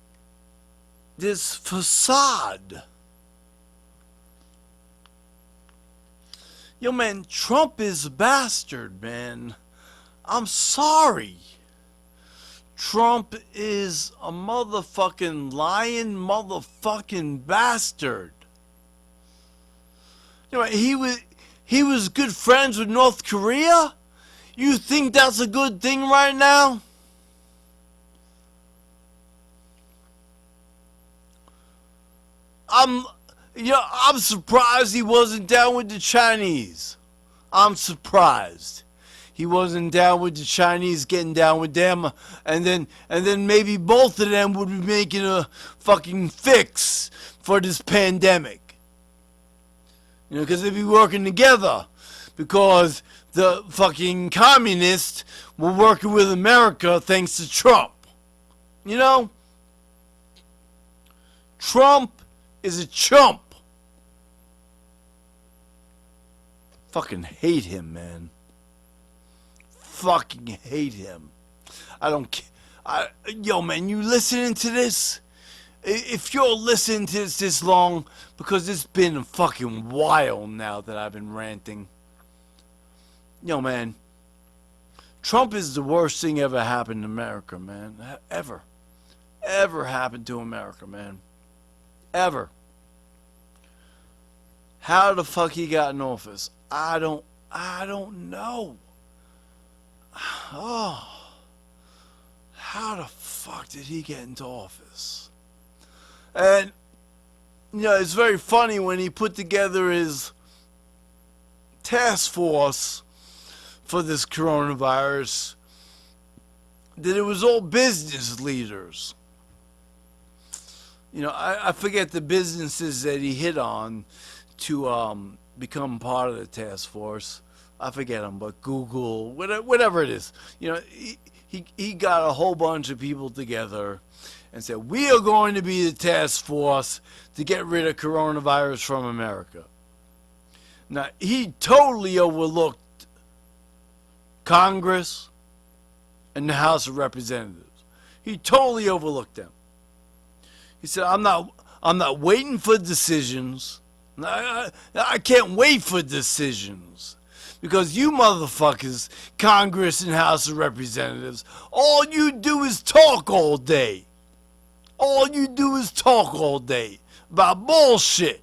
facade. Yo, man, Trump is a bastard, man. I'm sorry. Trump is a motherfucking lying motherfucking bastard. You know, he was good friends with North Korea? You think that's a good thing right now? I'm surprised he wasn't down with the Chinese. I'm surprised he wasn't down with the Chinese, getting down with them, and then maybe both of them would be making a fucking fix for this pandemic. You know, because they'd be working together, because the fucking communists were working with America thanks to Trump. You know, Trump is a chump. Fucking hate him, man. Fucking hate him. I don't care. Yo, man, you listening to this? If you're listening to this long, because it's been a fucking while now that I've been ranting. Yo, man, Trump is the worst thing ever happened to America, man. Ever. Ever happened to America, man. Ever. How the fuck he got in office? I don't know. Oh. How the fuck did he get into office? And, you know, it's very funny when he put together his task force for this coronavirus, that it was all business leaders. You know, I forget the businesses that he hit on to become part of the task force. I forget them, but Google, whatever it is. You know, he got a whole bunch of people together and said, we are going to be the task force to get rid of coronavirus from America. Now, he totally overlooked Congress and the House of Representatives. He totally overlooked them. He said, I'm not waiting for decisions. I can't wait for decisions. Because you motherfuckers, Congress and House of Representatives, all you do is talk all day. All you do is talk all day about bullshit.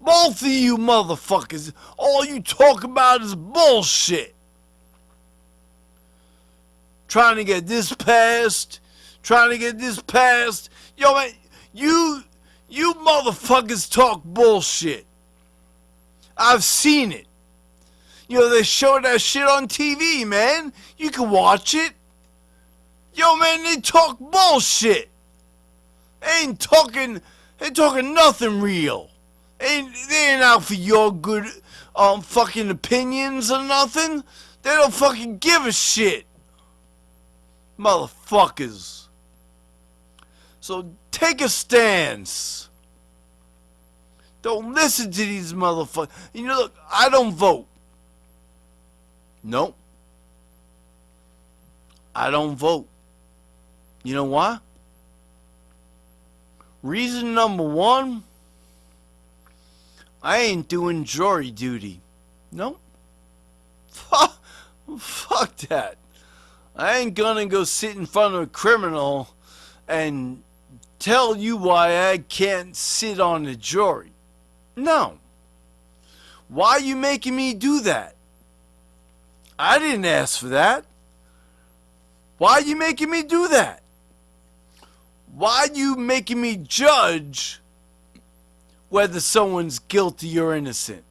Both of you motherfuckers, all you talk about is bullshit. Trying to get this passed. Yo, man, you motherfuckers talk bullshit. I've seen it. You know, they show that shit on TV, man. You can watch it. Yo, man, they talk bullshit. They ain't talking nothing real. They ain't out for your good fucking opinions or nothing. They don't fucking give a shit. Motherfuckers. So take a stance. Don't listen to these motherfuckers. You know, look, I don't vote. Nope. I don't vote. You know why? Reason number one, I ain't doing jury duty. Nope. Fuck that. I ain't gonna go sit in front of a criminal and tell you why I can't sit on the jury. No. Why are you making me do that? I didn't ask for that. Why are you making me do that? Why are you making me judge whether someone's guilty or innocent?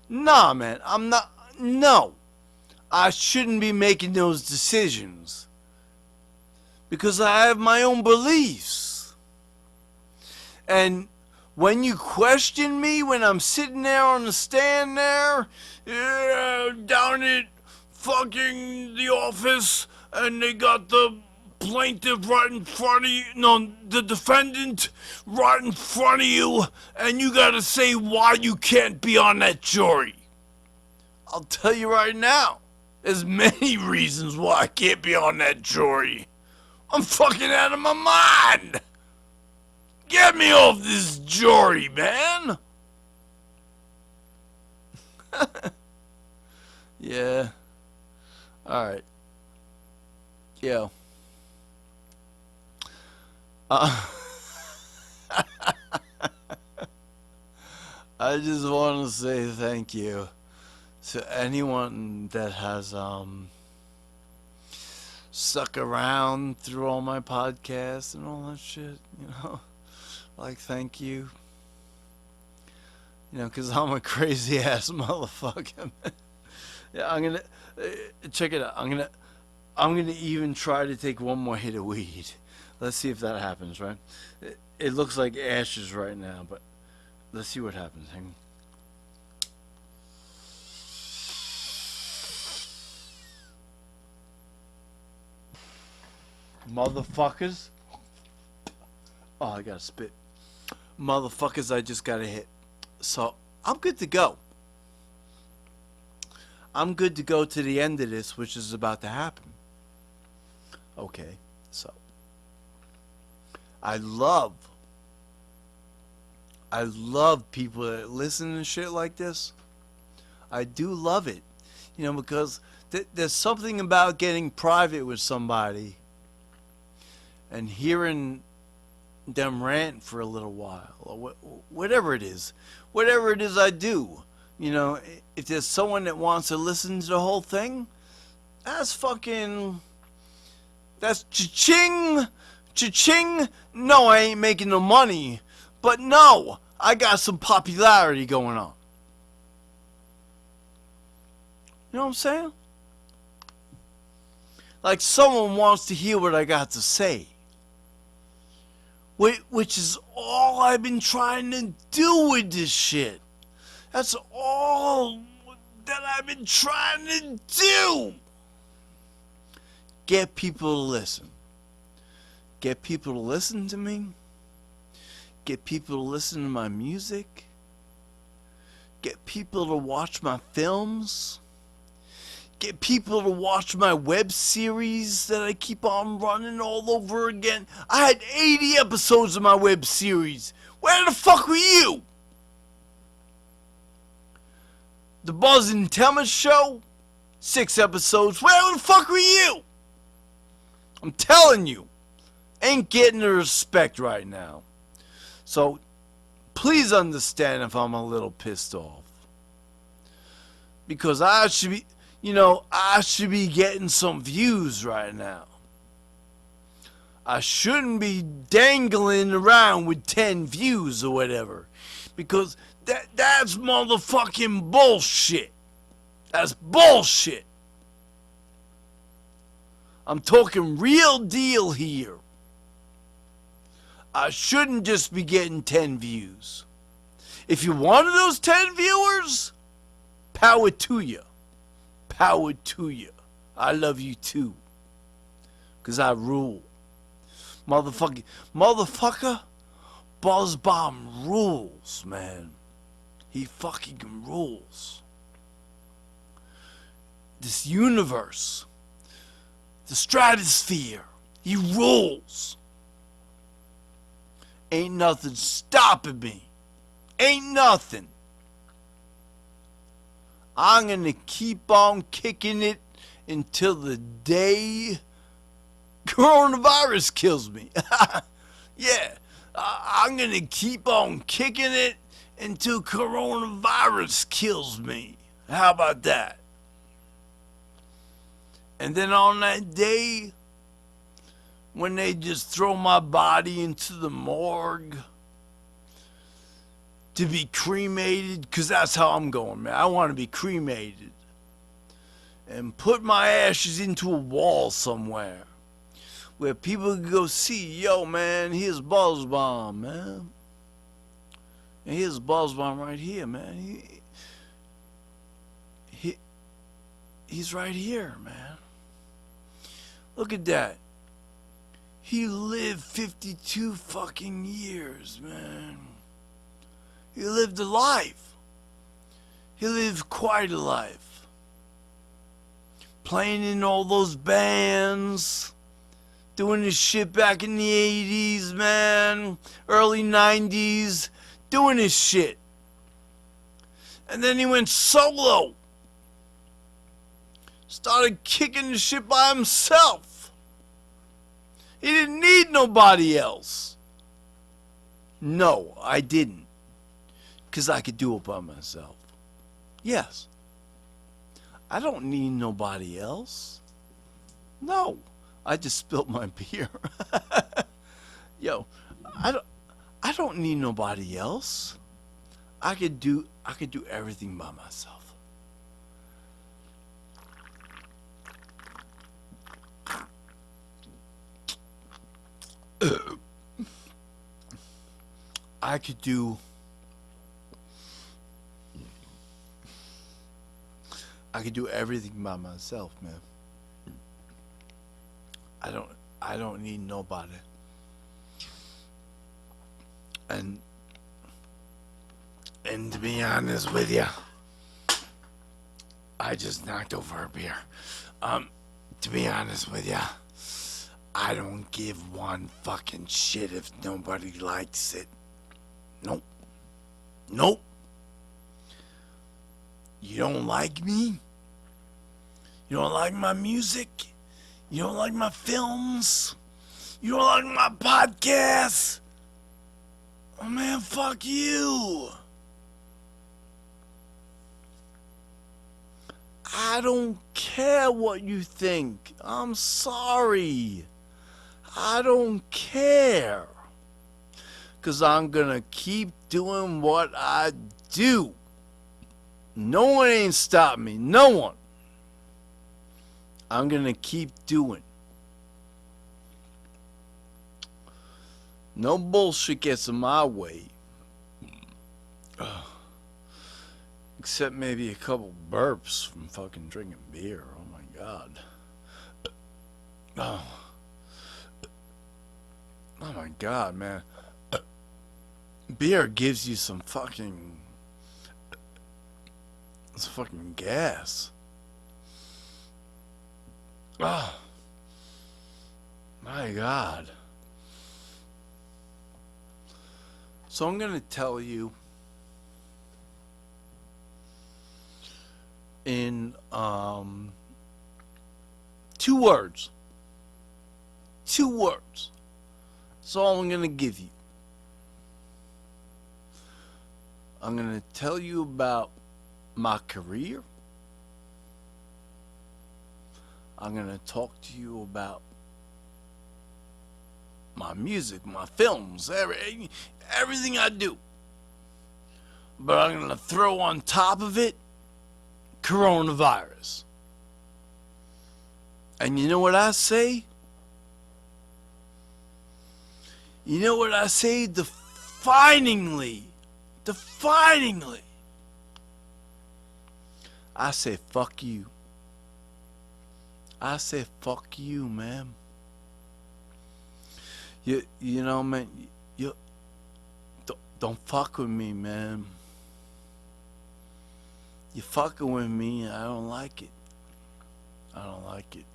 Nah, man, I'm not. No. I shouldn't be making those decisions. Because I have my own beliefs. And when you question me when I'm sitting there on the stand there, down at fucking the office, and they got the plaintiff right in front of you, no, the defendant right in front of you, and you gotta say why you can't be on that jury. I'll tell you right now, there's many reasons why I can't be on that jury. I'm fucking out of my mind. Get me off this jury, man. Yeah. Alright. Yo. I just want to say thank you to anyone that has stuck around through all my podcasts and all that shit, you know. Like, thank you. You know, because I'm a crazy ass motherfucker. Yeah, I'm gonna check it out. I'm gonna even try to take one more hit of weed. Let's see if that happens, right? It looks like ashes right now, but let's see what happens. Hang on. Motherfuckers. Oh, I gotta spit. Motherfuckers, I just got a hit. So, I'm good to go. I'm good to go to the end of this, which is about to happen. Okay, so. I love people that listen to shit like this. I do love it. You know, because there's something about getting private with somebody and hearing them rant for a little while, or whatever it is I do. You know, if there's someone that wants to listen to the whole thing, that's cha-ching, cha-ching. No, I ain't making no money, but no, I got some popularity going on. You know what I'm saying? Like, someone wants to hear what I got to say. Which is all I've been trying to do with this shit. That's all that I've been trying to do. Get people to listen. Get people to listen to me. Get people to listen to my music. Get people to watch my films. Get people to watch my web series that I keep on running all over again. I had 80 episodes of my web series. Where the fuck were you? The Buzz and Thomas Show, 6 episodes. Where the fuck were you? I'm telling you, ain't getting the respect right now. So, please understand if I'm a little pissed off. Because I should be... You know, I should be getting some views right now. I shouldn't be dangling around with 10 views or whatever. Because that's motherfucking bullshit. That's bullshit. I'm talking real deal here. I shouldn't just be getting 10 views. If you wanted those 10 viewers, power to you. Power to you. I love you too. Because I rule. Motherfucker, Buzz Bomb rules, man. He fucking rules. This universe, the stratosphere, he rules. Ain't nothing stopping me. Ain't nothing. I'm going to keep on kicking it until the day coronavirus kills me. Yeah, I'm going to keep on kicking it until coronavirus kills me. How about that? And then on that day, when they just throw my body into the morgue to be cremated, because that's how I'm going, man. I want to be cremated and put my ashes into a wall somewhere where people can go see, yo, man, here's Buzz Bomb, man. And here's Buzz Bomb right here, man. He's right here, man. Look at that. He lived 52 fucking years, man. He lived a life. He lived quite a life. Playing in all those bands. Doing his shit back in the 80s, man. Early 90s. Doing his shit. And then he went solo. Started kicking the shit by himself. He didn't need nobody else. No, I didn't. Because I could do it by myself. Yes. I don't need nobody else. No. I just spilled my beer. Yo, I don't need nobody else. I could do everything by myself. I could do everything by myself, man. I don't need nobody. And to be honest with you, I just knocked over a beer. To be honest with you, I don't give one fucking shit if nobody likes it. Nope. Nope. You don't like me? You don't like my music? You don't like my films? You don't like my podcast? Oh man, fuck you. I don't care what you think. I'm sorry. I don't care. 'Cause I'm gonna keep doing what I do. No one ain't stopping me. No one. I'm gonna keep doing. No bullshit gets in my way. Except maybe a couple burps from fucking drinking beer. Oh my god. Oh my god, man. Beer gives you some fucking gas. Oh my god. So I'm gonna tell you in 2 words. 2 words. That's all I'm gonna give you. I'm gonna tell you about my career. I'm gonna talk to you about my music, my films, everything I do. But I'm gonna throw on top of it coronavirus. And you know what I say? You know what I say definingly? I say fuck you. I say fuck you, man. You know, man, you don't fuck with me, man. You fucking with me, I don't like it. I don't like it.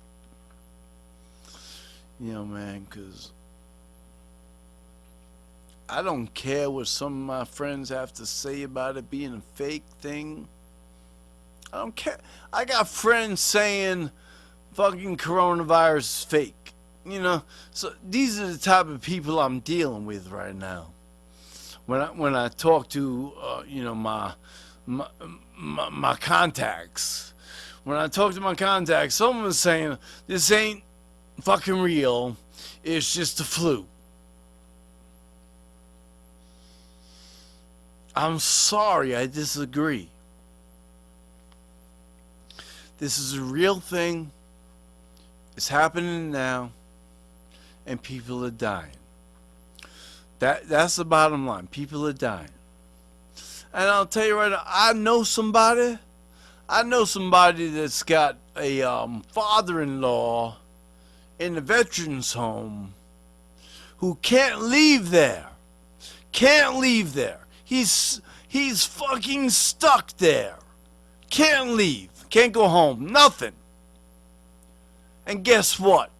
You know, man, 'cause I don't care what some of my friends have to say about it being a fake thing. I don't care. I got friends saying fucking coronavirus is fake. You know, so these are the type of people I'm dealing with right now. When I talk to you know, my contacts. When I talk to my contacts, someone's saying this ain't fucking real. It's just the flu. I'm sorry, I disagree. This is a real thing. It's happening now, and people are dying. That's the bottom line. People are dying. And I'll tell you right now, I know somebody that's got a father-in-law in a veterans home who can't leave there. Can't leave there. He's fucking stuck there. Can't leave. Can't go home. Nothing. And guess what?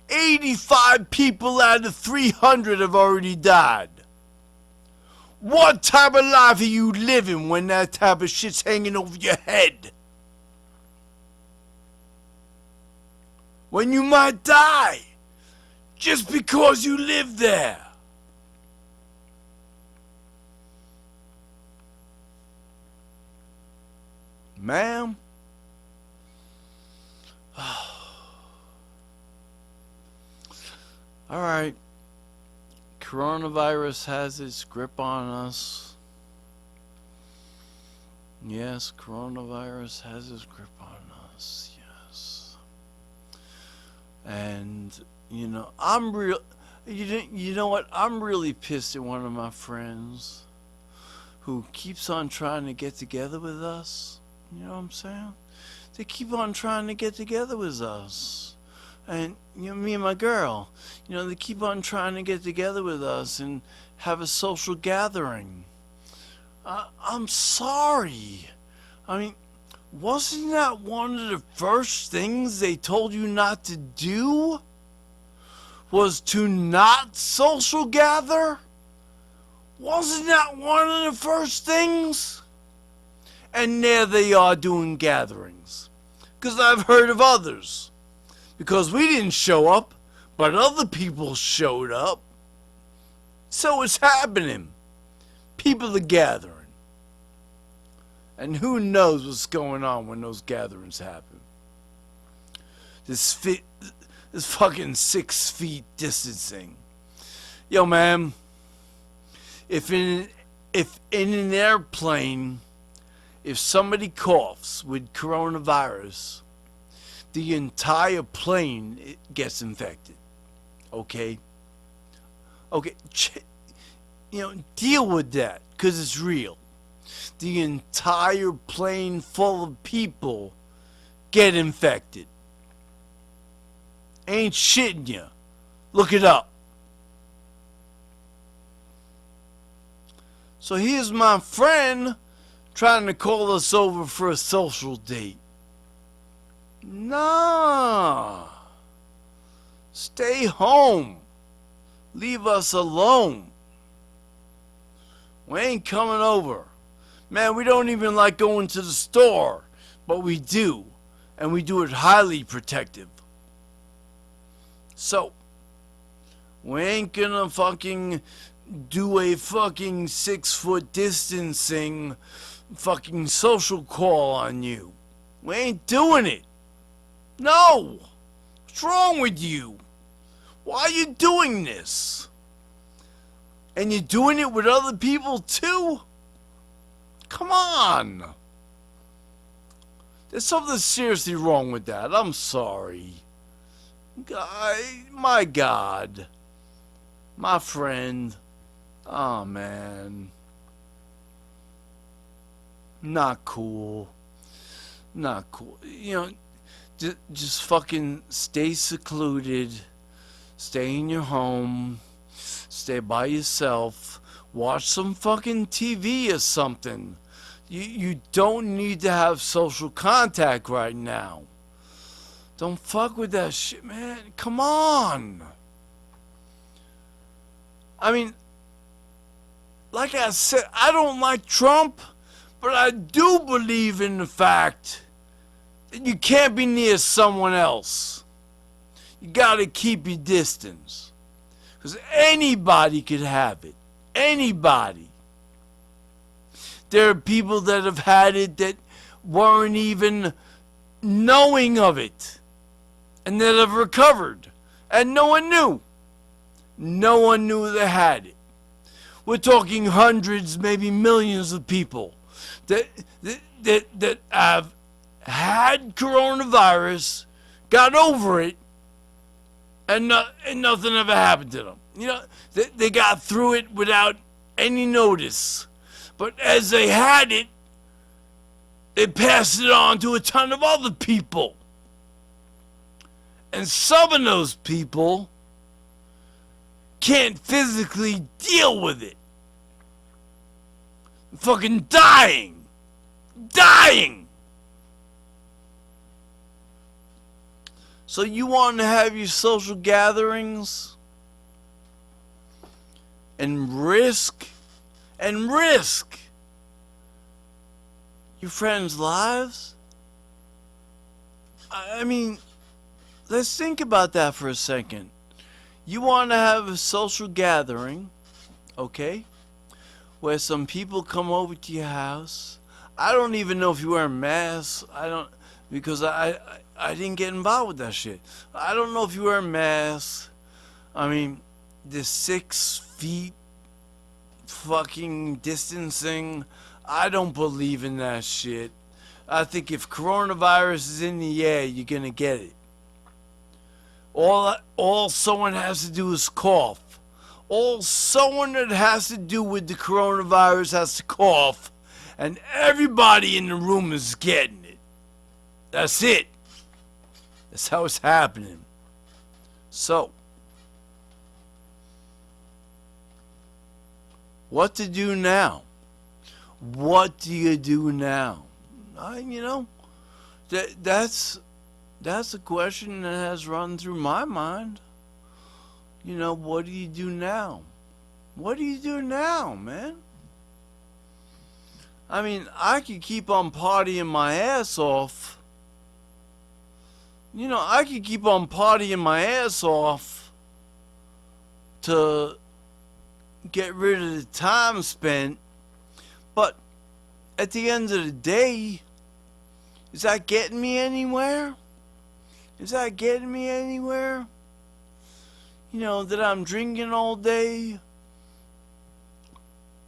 85 people out of 300 have already died. What type of life are you living when that type of shit's hanging over your head? When you might die just because you live there. Ma'am? Alright. Coronavirus has its grip on us. Yes, coronavirus has its grip on us. Yes. And, you know, you know what? I'm really pissed at one of my friends who keeps on trying to get together with us. You know what I'm saying? They keep on trying to get together with us. And, you know, me and my girl, you know, they keep on trying to get together with us and have a social gathering. I'm sorry. I mean, wasn't that one of the first things they told you not to do? Was to not social gather? Wasn't that one of the first things? And there they are doing gatherings. Because I've heard of others. Because we didn't show up, but other people showed up. So it's happening. People are gathering. And who knows what's going on when those gatherings happen. This fucking 6 feet distancing. Yo, man. If in an airplane, if somebody coughs with coronavirus, the entire plane gets infected. Okay? Okay, you know, deal with that, because it's real. The entire plane full of people get infected. Ain't shitting you. Look it up. So here's my friend trying to call us over for a social date. Nah. Stay home. Leave us alone. We ain't coming over. Man, we don't even like going to the store, but we do. And we do it highly protective. So, we ain't gonna fucking do a fucking 6 foot distancing fucking social call on you. We ain't doing it. No! What's wrong with you? Why are you doing this? And you're doing it with other people too? Come on! There's something seriously wrong with that. I'm sorry. My God. My friend. Oh, man. Not cool. Not cool. You know, just fucking stay secluded. Stay in your home. Stay by yourself. Watch some fucking TV or something. You don't need to have social contact right now. Don't fuck with that shit, man. Come on. I mean, like I said, I don't like Trump, but I do believe in the fact that you can't be near someone else. You gotta keep your distance. Because anybody could have it. Anybody. There are people that have had it that weren't even knowing of it. And that have recovered. And no one knew. No one knew they had it. We're talking hundreds, maybe millions of people that have had coronavirus, got over it, and nothing ever happened to them. You know, they got through it without any notice. But as they had it, they passed it on to a ton of other people. And some of those people can't physically deal with it. Fucking dying. Dying. So you want to have your social gatherings and risk your friends' lives? I mean, let's think about that for a second. You want to have a social gathering, okay, where some people come over to your house. I don't even know if you wear masks. Because I didn't get involved with that shit. I don't know if you wear masks. I mean, the 6 feet fucking distancing, I don't believe in that shit. I think if coronavirus is in the air, you're gonna get it. All someone has to do is cough. All someone that has to do with the coronavirus has to cough, and everybody in the room is getting it. That's it. That's how it's happening. So, what to do now? What do you do now? That's a question that has run through my mind. What do you do now? What do you do now, man? I mean, I could keep on partying my ass off. I could keep on partying my ass off to get rid of the time spent. But at the end of the day, is that getting me anywhere? Is that getting me anywhere? That I'm drinking all day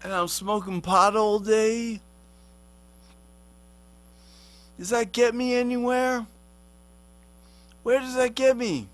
and I'm smoking pot all day? Does that get me anywhere? Where does that get me?